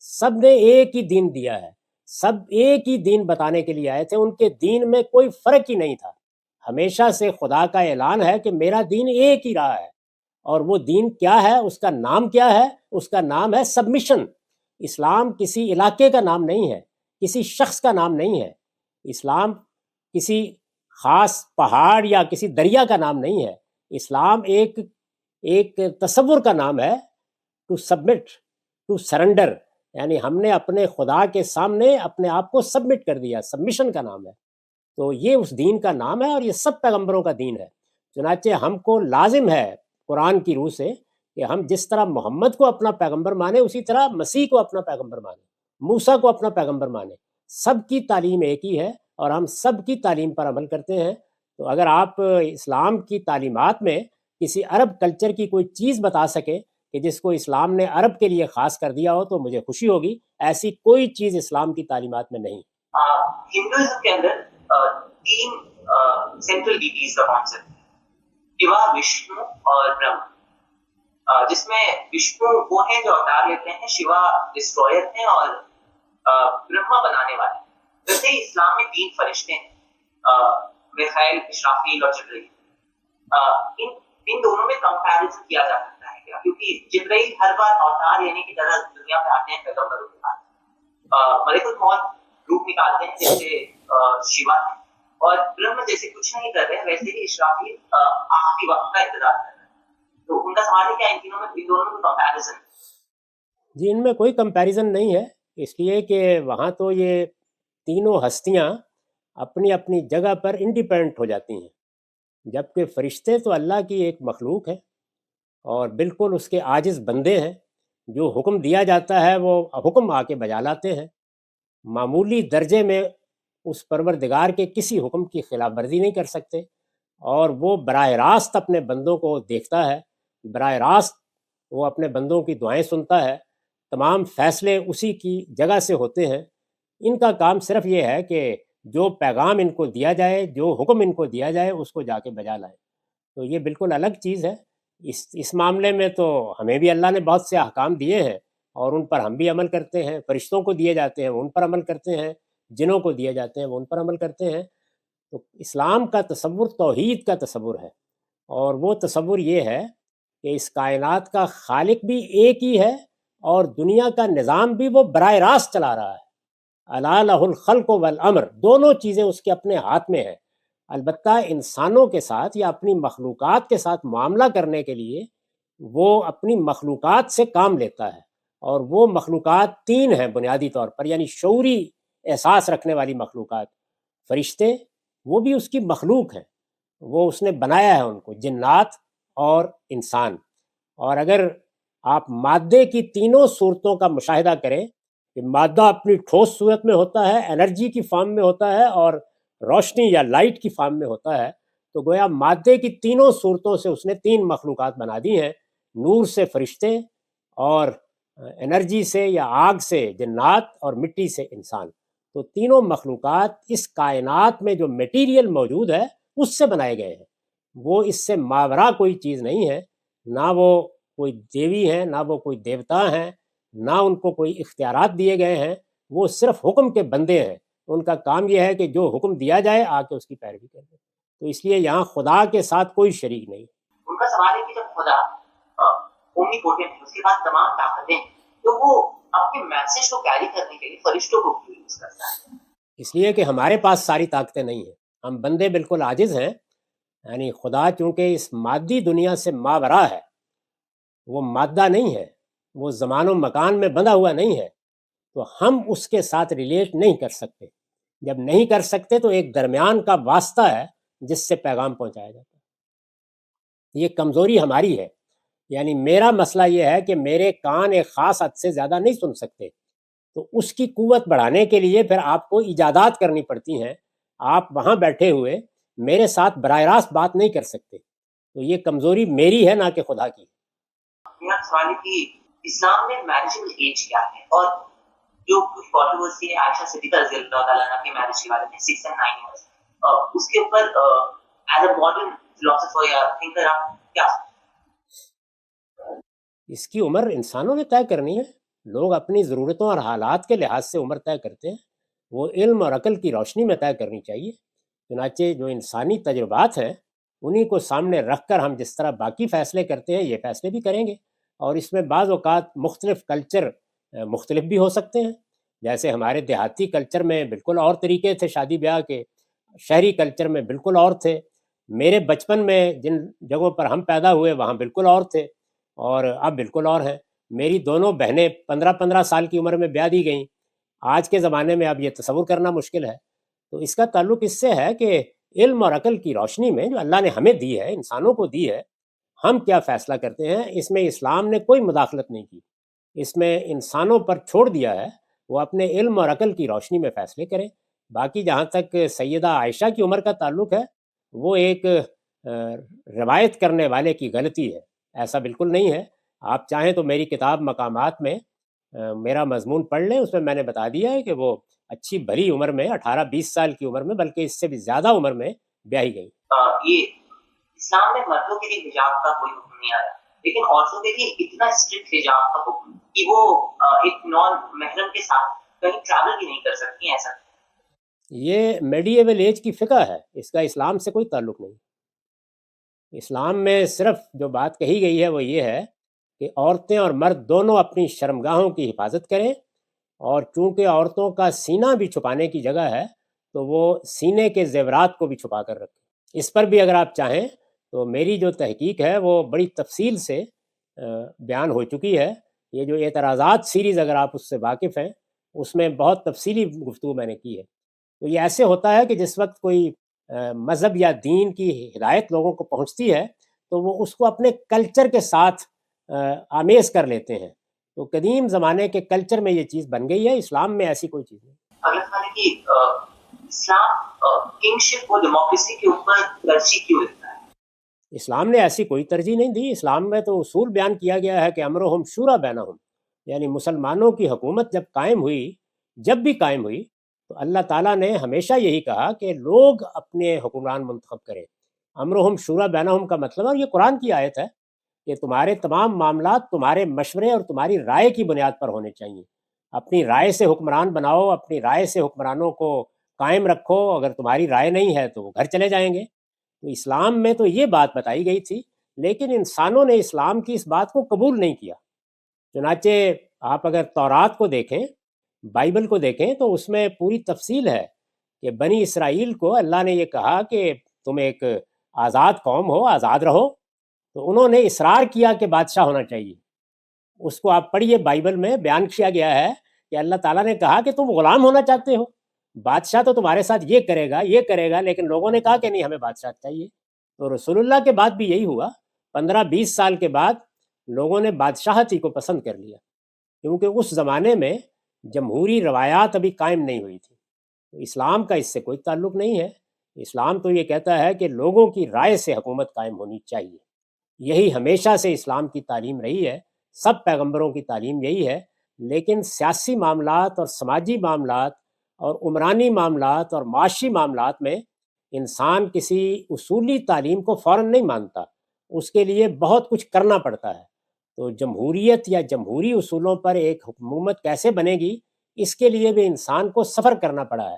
Speaker 2: سب نے ایک ہی دین دیا ہے، سب ایک ہی دین بتانے کے لیے آئے تھے. ان کے دین میں کوئی فرق ہی نہیں تھا. ہمیشہ سے خدا کا اعلان ہے کہ میرا دین ایک ہی رہا ہے. اور وہ دین کیا ہے، اس کا نام کیا ہے؟ اس کا نام ہے سبمیشن. اسلام کسی علاقے کا نام نہیں ہے، کسی شخص کا نام نہیں ہے. اسلام کسی خاص پہاڑ یا کسی دریا کا نام نہیں ہے. اسلام ایک تصور کا نام ہے ٹو سبمٹ، ٹو سرنڈر، یعنی ہم نے اپنے خدا کے سامنے اپنے آپ کو سبمٹ کر دیا، سبمیشن کا نام ہے۔ تو یہ اس دین کا نام ہے اور یہ سب پیغمبروں کا دین ہے۔ چنانچہ ہم کو لازم ہے قرآن کی روح سے کہ ہم جس طرح محمد کو اپنا پیغمبر مانیں، اسی طرح مسیح کو اپنا پیغمبر مانیں، موسیٰ کو اپنا پیغمبر مانیں۔ سب کی تعلیم ایک ہی ہے اور ہم سب کی تعلیم پر عمل کرتے ہیں۔ تو اگر آپ اسلام کی تعلیمات میں کسی عرب کلچر کی کوئی چیز بتا سکے کہ جس کو اسلام نے عرب کے لیے خاص کر دیا ہو تو مجھے خوشی ہوگی۔ ایسی کوئی چیز اسلام کی تعلیمات میں نہیں۔
Speaker 1: ہندوازم کے اندر تین سینٹرل ڈیٹیز کا کانسیپٹ ہے، شیوا، وشنو اور برہما، جس میں وشنو وہ ہیں جو اوتار لیتے ہیں، شیوا ڈسٹرائر ہیں اور برہما بنانے والے۔ ویسے ہی اسلام میں تین فرشتے ہیں، میخائیل، اسرافیل اور جبرائیل۔ ان دونوں میں کمپیریزن کیا جا سکتا ہے کیا؟ کیونکہ جبرائیل ہر بار اوتار لینے کی طرح دنیا پہ آتے ہیں پیغمبروں کے پاس، ملک الموت روپ نکالتے ہیں جیسے شیوا ہے، اور برہما جیسے کچھ نہیں کر رہے ویسے ہی اسرافیل آخری وقت کا انتظار کر رہے ہیں۔ تو ان کا سوال ہے کیا ان دونوں میں کمپیریزن؟
Speaker 2: جی، ان میں کوئی کمپیریزن نہیں ہے، اس لیے کہ وہاں تو یہ تینوں ہستیاں اپنی اپنی جگہ پر انڈیپینڈنٹ ہو جاتی ہیں، جبکہ فرشتے تو اللہ کی ایک مخلوق ہے اور بالکل اس کے عاجز بندے ہیں۔ جو حکم دیا جاتا ہے وہ حکم آ کے بجا لاتے ہیں، معمولی درجے میں اس پروردگار کے کسی حکم کی خلاف ورزی نہیں کر سکتے، اور وہ براہ راست اپنے بندوں کو دیکھتا ہے، براہ راست وہ اپنے بندوں کی دعائیں سنتا ہے، تمام فیصلے اسی کی جگہ سے ہوتے ہیں۔ ان کا کام صرف یہ ہے کہ جو پیغام ان کو دیا جائے، جو حکم ان کو دیا جائے، اس کو جا کے بجا لائیں۔ تو یہ بالکل الگ چیز ہے۔ اس معاملے میں تو ہمیں بھی اللہ نے بہت سے احکام دیے ہیں اور ان پر ہم بھی عمل کرتے ہیں، فرشتوں کو دیے جاتے ہیں وہ ان پر عمل کرتے ہیں، جنوں کو دیے جاتے ہیں وہ ان پر عمل کرتے ہیں۔ تو اسلام کا تصور توحید کا تصور ہے، اور وہ تصور یہ ہے کہ اس کائنات کا خالق بھی ایک ہی ہے اور دنیا کا نظام بھی وہ براہ راست چلا رہا ہے۔ الا لہ الخلق والامر، دونوں چیزیں اس کے اپنے ہاتھ میں ہیں۔ البتہ انسانوں کے ساتھ یا اپنی مخلوقات کے ساتھ معاملہ کرنے کے لیے وہ اپنی مخلوقات سے کام لیتا ہے، اور وہ مخلوقات تین ہیں بنیادی طور پر، یعنی شعوری احساس رکھنے والی مخلوقات۔ فرشتے وہ بھی اس کی مخلوق ہیں، وہ اس نے بنایا ہے ان کو، جنات اور انسان۔ اور اگر آپ مادے کی تینوں صورتوں کا مشاہدہ کریں کہ مادہ اپنی ٹھوس صورت میں ہوتا ہے، انرجی کی فارم میں ہوتا ہے، اور روشنی یا لائٹ کی فارم میں ہوتا ہے، تو گویا مادے کی تینوں صورتوں سے اس نے تین مخلوقات بنا دی ہیں، نور سے فرشتے، اور انرجی سے یا آگ سے جنات، اور مٹی سے انسان۔ تو تینوں مخلوقات اس کائنات میں جو میٹیریل موجود ہے اس سے بنائے گئے ہیں، وہ اس سے ماورا کوئی چیز نہیں ہے، نہ وہ کوئی دیوی ہیں، نہ وہ کوئی دیوتا ہیں، نہ ان کو کوئی اختیارات دیے گئے ہیں، وہ صرف حکم کے بندے ہیں۔ ان کا کام یہ ہے کہ جو حکم دیا جائے آ کے اس کی پیروی کر دیں۔ تو اس لیے یہاں خدا کے ساتھ کوئی شریک نہیں۔
Speaker 1: ان کا سوال ہے کہ جب خدا اومنی پوٹنٹ ہے، اس کے پاس تمام طاقتیں ہیں، تو وہ اپنے میسج کو کیری کرنے کے لیے فرشتوں کو کیوں یوز کرتا ہے؟
Speaker 2: اس لیے کہ ہمارے پاس ساری طاقتیں نہیں ہیں، ہم بندے بالکل عاجز ہیں۔ یعنی خدا چونکہ اس مادی دنیا سے ماورا ہے، وہ مادہ نہیں ہے، وہ زمان و مکان میں بندھا ہوا نہیں ہے، تو ہم اس کے ساتھ ریلیٹ نہیں کر سکتے۔ جب نہیں کر سکتے تو ایک درمیان کا واسطہ ہے جس سے پیغام پہنچایا جاتا ہے۔ یہ کمزوری ہماری ہے، یعنی میرا مسئلہ یہ ہے کہ میرے کان ایک خاص حد سے زیادہ نہیں سن سکتے، تو اس کی قوت بڑھانے کے لیے پھر آپ کو ایجادات کرنی پڑتی ہیں۔ آپ وہاں بیٹھے ہوئے میرے ساتھ براہ راست بات نہیں کر سکتے، تو یہ کمزوری میری ہے نہ کہ خدا کی۔
Speaker 1: میرا سوال ہے کہ اسلام میں میرجبل ایج کیا ہے، اور جو کچھ کنٹروورسی ہے عائشہ صدیقہ رضی اللہ تعالیٰ عنہ کے میرج کے بارے میں 6 and 9 years، اس کے اوپر ایز اے ماڈرن فلاسفر یا تھنکر آپ کیا؟
Speaker 2: اس کی عمر انسانوں نے طے کرنی ہے، لوگ اپنی ضرورتوں اور حالات کے لحاظ سے عمر طے کرتے ہیں، وہ علم اور عقل کی روشنی میں طے کرنی چاہیے۔ چنانچہ جو انسانی تجربات ہیں انہی کو سامنے رکھ کر ہم جس طرح باقی فیصلے کرتے ہیں یہ فیصلے بھی کریں گے، اور اس میں بعض اوقات مختلف کلچر مختلف بھی ہو سکتے ہیں۔ جیسے ہمارے دیہاتی کلچر میں بالکل اور طریقے تھے شادی بیاہ کے، شہری کلچر میں بالکل اور تھے، میرے بچپن میں جن جگہوں پر ہم پیدا ہوئے وہاں بالکل اور تھے، اور اب بالکل اور ہیں۔ میری دونوں بہنیں 15-15 سال کی عمر میں بیاہ دی گئیں. آج کے زمانے میں اب یہ تصور کرنا مشکل ہے. تو اس کا تعلق اس سے ہے کہ علم اور عقل کی روشنی میں جو اللہ نے ہمیں دی ہے، انسانوں کو دی ہے، ہم کیا فیصلہ کرتے ہیں. اس میں اسلام نے کوئی مداخلت نہیں کی. اس میں انسانوں پر چھوڑ دیا ہے وہ اپنے علم اور عقل کی روشنی میں فیصلے کریں. باقی جہاں تک سیدہ عائشہ کی عمر کا تعلق ہے، وہ ایک روایت کرنے والے کی غلطی ہے. ایسا بالکل نہیں ہے. آپ چاہیں تو میری کتاب مقامات میں میرا مضمون پڑھ لیں. اس میں میں نے بتا دیا ہے کہ وہ اچھی بھلی عمر میں 18-20 سال کی عمر میں، بلکہ اس سے بھی زیادہ عمر میں بیاہی گئی.
Speaker 1: یہ اسلام میں مردوں کے لیے حجاب کا کوئی حکم نہیں آیا، لیکن عورتوں کے لیے اتنا اسٹرکٹ حجاب کا حکم کہ وہ ایک نان محرم کے ساتھ کہیں ٹریول بھی نہیں کر سکتی. ایسا
Speaker 2: یہ میڈیول ایج کی فقہ ہے، اس کا اسلام سے کوئی تعلق نہیں. اسلام میں صرف جو بات کہی گئی ہے وہ یہ ہے کہ عورتیں اور مرد دونوں اپنی شرمگاہوں کی حفاظت کریں، اور چونکہ عورتوں کا سینہ بھی چھپانے کی جگہ ہے تو وہ سینے کے زیورات کو بھی چھپا کر رکھیں. اس پر بھی اگر آپ چاہیں تو میری جو تحقیق ہے وہ بڑی تفصیل سے بیان ہو چکی ہے. یہ جو اعتراضات سیریز اگر آپ اس سے واقف ہیں، اس میں بہت تفصیلی گفتگو میں نے کی ہے. تو یہ ایسے ہوتا ہے کہ جس وقت کوئی مذہب یا دین کی ہدایت لوگوں کو پہنچتی ہے تو وہ اس کو اپنے کلچر کے ساتھ آمیز کر لیتے ہیں. تو قدیم زمانے کے کلچر میں یہ چیز بن گئی ہے. اسلام میں ایسی کوئی چیز نہیں.
Speaker 1: اگر کہ اسلام کنگشپ اور ڈیموکریسی کے اوپر ترجیح کیوں دیتا ہے؟
Speaker 2: اسلام نے ایسی کوئی ترجیح نہیں دی. اسلام میں تو اصول بیان کیا گیا ہے کہ امرہم شورا بینہم، یعنی مسلمانوں کی حکومت جب بھی قائم ہوئی تو اللہ تعالیٰ نے ہمیشہ یہی کہا کہ لوگ اپنے حکمران منتخب کریں. امرہم شورا بینہم کا مطلب، اور یہ قرآن کی آیت ہے، کہ تمہارے تمام معاملات تمہارے مشورے اور تمہاری رائے کی بنیاد پر ہونے چاہیے. اپنی رائے سے حکمران بناؤ، اپنی رائے سے حکمرانوں کو قائم رکھو. اگر تمہاری رائے نہیں ہے تو وہ گھر چلے جائیں گے. تو اسلام میں تو یہ بات بتائی گئی تھی، لیکن انسانوں نے اسلام کی اس بات کو قبول نہیں کیا. چنانچہ آپ اگر تورات کو دیکھیں، بائبل کو دیکھیں، تو اس میں پوری تفصیل ہے کہ بنی اسرائیل کو اللہ نے یہ کہا کہ تم ایک آزاد قوم ہو، آزاد رہو. تو انہوں نے اصرار کیا کہ بادشاہ ہونا چاہیے. اس کو آپ پڑھیے، بائبل میں بیان کیا گیا ہے کہ اللہ تعالیٰ نے کہا کہ تم غلام ہونا چاہتے ہو، بادشاہ تو تمہارے ساتھ یہ کرے گا، لیکن لوگوں نے کہا کہ نہیں، ہمیں بادشاہ چاہیے. تو رسول اللہ کے بعد بھی یہی ہوا. 15-20 سال کے بعد لوگوں نے بادشاہتی کو پسند کر لیا، کیونکہ اس زمانے میں جمہوری روایات ابھی قائم نہیں ہوئی تھی. اسلام کا اس سے کوئی تعلق نہیں ہے. اسلام تو یہ کہتا ہے کہ لوگوں کی رائے سے حکومت قائم ہونی چاہیے. یہی ہمیشہ سے اسلام کی تعلیم رہی ہے، سب پیغمبروں کی تعلیم یہی ہے. لیکن سیاسی معاملات اور سماجی معاملات اور عمرانی معاملات اور معاشی معاملات میں انسان کسی اصولی تعلیم کو فوراً نہیں مانتا. اس کے لیے بہت کچھ کرنا پڑتا ہے. تو جمہوریت یا جمہوری اصولوں پر ایک حکومت کیسے بنے گی، اس کے لیے بھی انسان کو سفر کرنا پڑا ہے.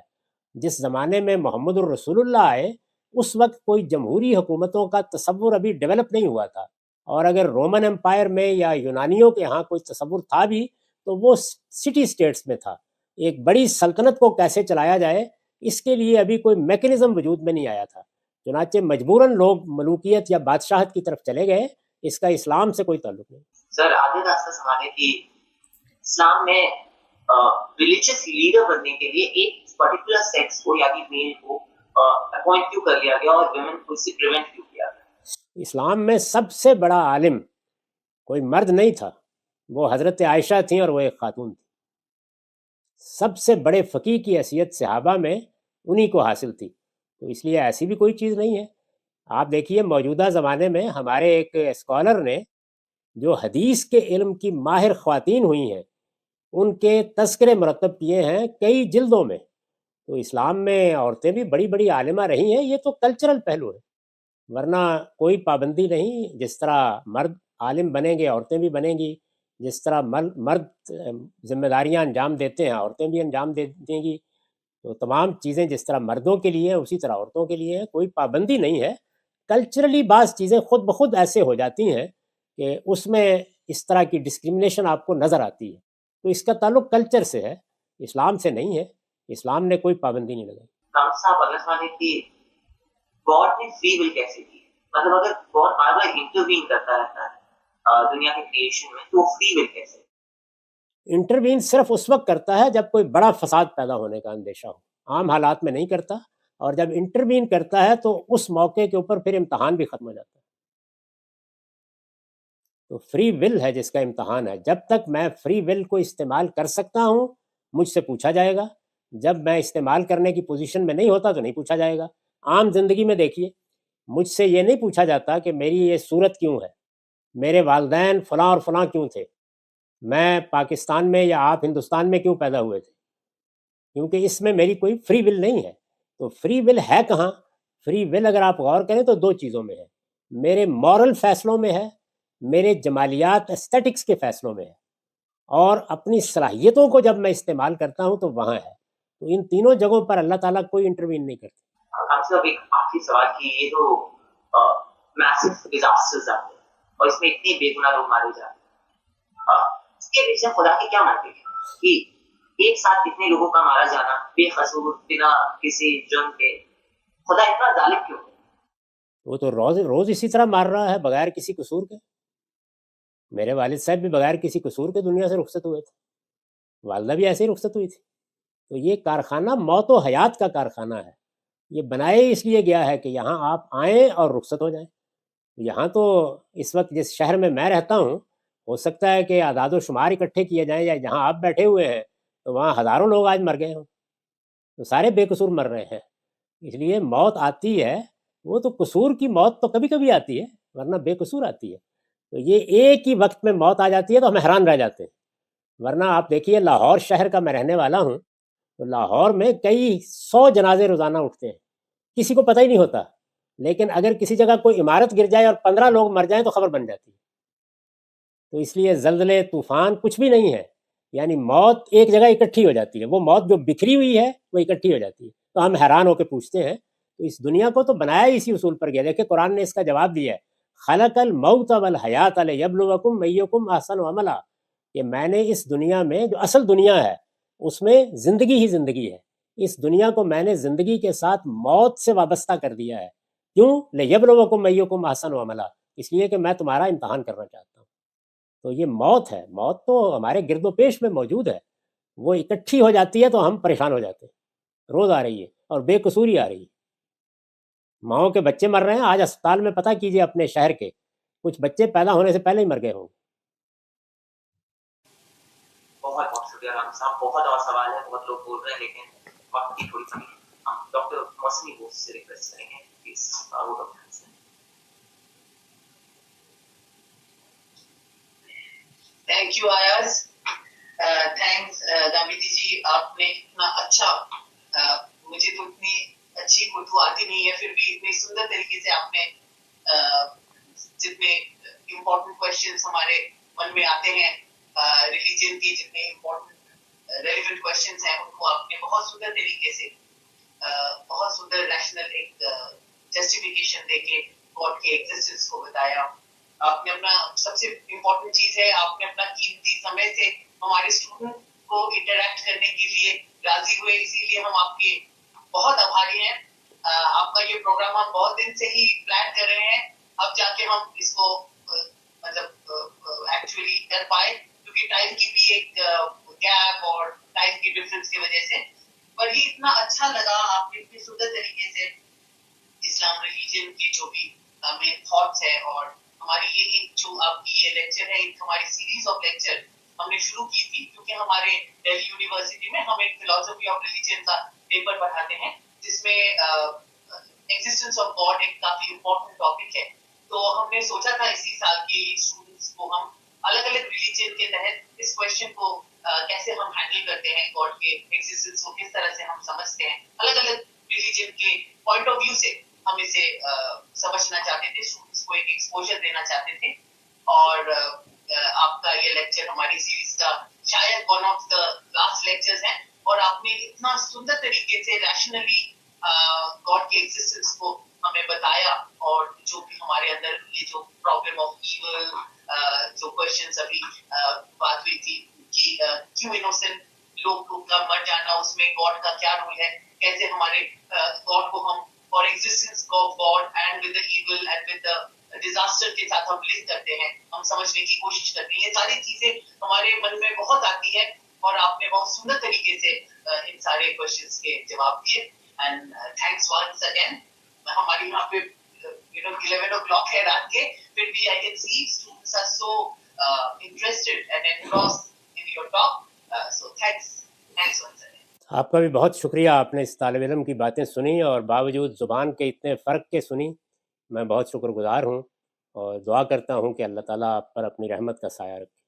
Speaker 2: جس زمانے میں محمد الرسول اللہ آئے، اس وقت کوئی جمہوری حکومتوں کا تصور ابھی ڈیولپ نہیں ہوا تھا. اور اگر رومن امپائر میں یا یونانیوں کے ہاں کوئی تصور تھا بھی تو وہ سٹی سٹیٹس میں تھا. ایک بڑی سلطنت کو کیسے چلایا جائے، اس کے لیے ابھی کوئی میکینزم وجود میں نہیں آیا تھا. چنانچہ مجبوراً لوگ ملوکیت یا بادشاہت کی طرف چلے گئے. اس کا اسلام سے کوئی تعلق نہیں.
Speaker 1: سر آدھے راستہ سوال ہے کہ اسلام میں ریلیجیس لیڈر بننے کے لیے ایک پرٹیکولر سیکس کو یعنی میل کو اپوائنٹ کیوں کر لیا گیا اور ویمن کو اس سے پریونٹ کیوں کیا گیا؟
Speaker 2: اسلام میں سب سے بڑا عالم کوئی مرد نہیں تھا، وہ حضرت عائشہ تھیں اور وہ ایک خاتون تھی. سب سے بڑے فقیہ کی حیثیت صحابہ میں انہی کو حاصل تھی. تو اس لیے ایسی بھی کوئی چیز نہیں ہے. آپ دیکھیے موجودہ زمانے میں ہمارے ایک اسکالر نے جو حدیث کے علم کی ماہر خواتین ہوئی ہیں، ان کے تذکرے مرتب کیے ہیں کئی جلدوں میں. تو اسلام میں عورتیں بھی بڑی بڑی عالمہ رہی ہیں. یہ تو کلچرل پہلو ہے، ورنہ کوئی پابندی نہیں. جس طرح مرد عالم بنیں گے عورتیں بھی بنیں گی، جس طرح مرد ذمہ داریاں انجام دیتے ہیں عورتیں بھی انجام دیں گی. تو تمام چیزیں جس طرح مردوں کے لیے ہیں اسی طرح عورتوں کے لیے ہیں. کوئی پابندی نہیں ہے. کلچرلی بعض چیزیں خود بخود ایسے ہو جاتی ہیں کہ اس میں اس طرح کی ڈسکرمنیشن آپ کو نظر آتی ہے. تو اس کا تعلق کلچر سے ہے، اسلام سے نہیں ہے. اسلام نے کوئی پابندی نہیں لگائی.
Speaker 1: صاحب اگر سوال ہے کہ گاڈ نے فری ول کیسے دی؟ مطلب اگر گاڈ بار بار انٹروین کرتا رہتا ہے دنیا کے کریشن میں، تو فری ول کیسے؟
Speaker 2: انٹروین صرف اس وقت کرتا ہے جب کوئی بڑا فساد پیدا ہونے کا اندیشہ ہو، عام حالات میں نہیں کرتا، اور جب انٹروین کرتا ہے تو اس موقع کے اوپر پھر امتحان بھی ختم ہو جاتا ہے. تو فری ول ہے جس کا امتحان ہے. جب تک میں فری ول کو استعمال کر سکتا ہوں مجھ سے پوچھا جائے گا، جب میں استعمال کرنے کی پوزیشن میں نہیں ہوتا تو نہیں پوچھا جائے گا. عام زندگی میں دیکھیے مجھ سے یہ نہیں پوچھا جاتا کہ میری یہ صورت کیوں ہے، میرے والدین فلاں اور فلاں کیوں تھے، میں پاکستان میں یا آپ ہندوستان میں کیوں پیدا ہوئے تھے، کیونکہ اس میں میری کوئی فری ول نہیں ہے. تو فری ول ہے کہاں؟ فری ول اگر آپ غور کریں تو دو چیزوں میں ہے، میرے مورل فیصلوں میں ہے، میرے جمالیات ایسٹیٹکس کے فیصلوں میں ہے، اور اپنی صلاحیتوں کو جب میں استعمال کرتا ہوں تو وہاں ہے. تو ان تینوں جگہوں پر اللہ تعالیٰ کوئی انٹروین نہیں کرتا.
Speaker 1: آپ سے اب ایک آخری سوال کی، یہ تو میسو ڈیزاسٹرز آتے ہیں اور اس میں اتنی بے گناہ لوگ مارے جاتے ہیں، اس کے پیچھے خدا کی کیا مانتے ہیں کہ ایک ساتھ کتنے لوگوں کا مارا جانا بے قصور بنا کسی جرم کے؟ خدا اتنا ظالم کیوں ہے؟
Speaker 2: وہ تو روز اسی طرح مار رہا ہے بغیر کسی قصور کے. میرے والد صاحب بھی بغیر کسی قصور کے دنیا سے رخصت ہوئے تھے، والدہ بھی ایسے ہی رخصت ہوئی تھی. تو یہ کارخانہ موت و حیات کا کارخانہ ہے. یہ بنائے اس لیے گیا ہے کہ یہاں آپ آئیں اور رخصت ہو جائیں. یہاں تو اس وقت جس شہر میں میں رہتا ہوں ہو سکتا ہے کہ اعداد و شمار اکٹھے کیے جائیں، یا جہاں آپ بیٹھے ہوئے ہیں تو وہاں ہزاروں لوگ آج مر گئے ہوں، تو سارے بے قصور مر رہے ہیں. اس لیے موت آتی ہے وہ تو قصور کی موت تو کبھی کبھی آتی ہے، ورنہ بے قصور آتی ہے. تو یہ ایک ہی وقت میں موت آ جاتی ہے تو ہم حیران رہ جاتے ہیں. ورنہ آپ دیکھیے لاہور شہر کا میں رہنے والا ہوں، تو لاہور میں کئی 100 جنازے روزانہ اٹھتے ہیں، کسی کو پتہ ہی نہیں ہوتا. لیکن اگر کسی جگہ کوئی عمارت گر جائے اور 15 لوگ مر جائیں تو خبر بن جاتی ہے. تو اس لیے زلزلے طوفان کچھ بھی نہیں ہے، یعنی موت ایک جگہ اکٹھی ہو جاتی ہے. وہ موت جو بکھری ہوئی ہے وہ اکٹھی ہو جاتی ہے. تو ہم حیران ہو کے پوچھتے ہیں. تو اس دنیا کو تو بنایا اسی اصول پر گیا. دیکھیں قرآن نے اس کا جواب دیا ہے، خلق الموت والحیات لیبلوکم ایکم احسن عملا، کہ میں نے اس دنیا میں جو اصل دنیا ہے اس میں زندگی ہی زندگی ہے. اس دنیا کو میں نے زندگی کے ساتھ موت سے وابستہ کر دیا ہے. کیوں؟ لیبلوکم ایکم احسن عملا، اس لیے کہ میں تمہارا امتحان کرنا چاہتا ہوں. تو یہ موت ہے، موت تو ہمارے گرد و پیش میں موجود ہے. وہ اکٹھی ہو جاتی ہے تو ہم پریشان ہو جاتے ہیں. روز آ رہی ہے اور بے قصوری آ رہی ہے. ماؤں کے بچے مر رہے ہیں. آج اسپتال میں پتہ کیجئے اپنے شہر کے، کچھ بچے پیدا ہونے سے پہلے ہی مر گئے ہوں.
Speaker 1: بہت بہت شکریہ رام صاحب. بہت اور سوال ہے، بہت لوگ بول رہے ہیں لیکن وقت کی تھوڑی کمی ہے. ہم ڈاکٹر موسمی کو سے ریکویسٹ کریں گے پلیز وہ ڈاکٹر.
Speaker 6: تھینک یو آیاز، تھینکس دامیدی جی. آپ نے اتنا اچھا، مجھے تو اتنی اچھی اردو آتی نہیں ہے، پھر بھی اتنی سندر طریقے سے آپ نے جتنے امپورٹنٹ کوشچنس ہمارے من میں آتے ہیں ریلیجن کی، جتنے امپورٹنٹ ریلیونٹ کوشچنس ہیں ان کو آپ نے بہت سندر طریقے سے، بہت سندر ریشنل ایک جسٹیفیکیشن دے کے گاڈ کے ایگزسٹنس کو بتایا. آپ نے اپنا سب سے امپورٹنٹ چیز ہے، آپ نے اپنا قیمتی سمے سے ہمارے اسٹوڈنٹ کو انٹریکٹ کرنے کے لیے راضی ہوئے، اسی لیے ہم آپ کے بہت آبھاری ہیں. آپ کا یہ پروگرام ہم بہت دن سے ہی پلان کر رہے ہیں، اب جا کے ہم اس کو مطلب ایکچولی کر پائے، کیونکہ ٹائم کی بھی ایک گیپ اور ٹائم کی ڈفرینس کی وجہ سے. پر یہ اتنا اچھا لگا، آپ نے اتنی سندر طریقے سے اسلام ریلیجن کے جو بھی مین تھاٹس ہے، اور ہماری یہ ایک جو آپ کی یہ لیکچر ہے، ایک ہماری سیریز آف لیکچر ہم نے شروع کی تھی، کیونکہ ہمارے دہلی یونیورسٹی میں ہم ایک فلاسفی آف ریلیجن کا پیپر پڑھاتے ہیں جس میں ایگزسٹنس آف گاڈ ایک کافی امپورٹنٹ ٹاپک ہے. تو ہم نے سوچا تھا اسی سال کے اسٹوڈنٹس کو ہم الگ الگ ریلیجن کے تحت اس کوشچن کو کیسے ہم ہینڈل کرتے ہیں، گاڈ کے ایگزسٹنس کو کس طرح سے ہم سمجھتے ہیں، الگ الگ ریلیجن کے پوائنٹ آف ویو سے ہم اسے سمجھنا چاہتے تھے، اسٹوڈنٹس کو ایک ایکسپوجر دینا چاہتے تھے. اور آپ کا یہ لیکچر ہماری سیریز کا شاید one of the last lectures ہیں، اور آپ نے اتنا سندر طریقے سے ریشنلی گاڈ کے ایگزسٹنس کو ہمیں بتایا، اور جو بھی ہمارے اندر یہ جو پرابلم آف ایول، جو کوشچنس ابھی بات ہوئی تھی کہ کیوں انوسنٹ لوگ کا مر جانا، اس میں گاڈ کا کیا رول ہے، کیسے ہمارے گاڈ کو ہم اور existence of God and with the evil and with the disaster کے ساتھ ہم لنک کرتے ہیں, ہم سمجھنے کی کوشش کرتے ہیں. یہ ساری چیزیں ہمارے من میں بہت آتی ہیں اور آپ نے بہت سندر طریقے سے ان سارے کوشچنس کے جواب دیے. And thanks once again. ہماری یہاں پہ 11 o'clock ہے رات کے, پھر بھی I can see students are so interested and engrossed in your talk. So thanks once again.
Speaker 2: آپ کا بھی بہت شکریہ. آپ نے اس طالب علم کی باتیں سنی اور باوجود زبان کے اتنے فرق کے سنی. میں بہت شکر گزار ہوں اور دعا کرتا ہوں کہ اللہ تعالیٰ آپ پر اپنی رحمت کا سایہ رکھے.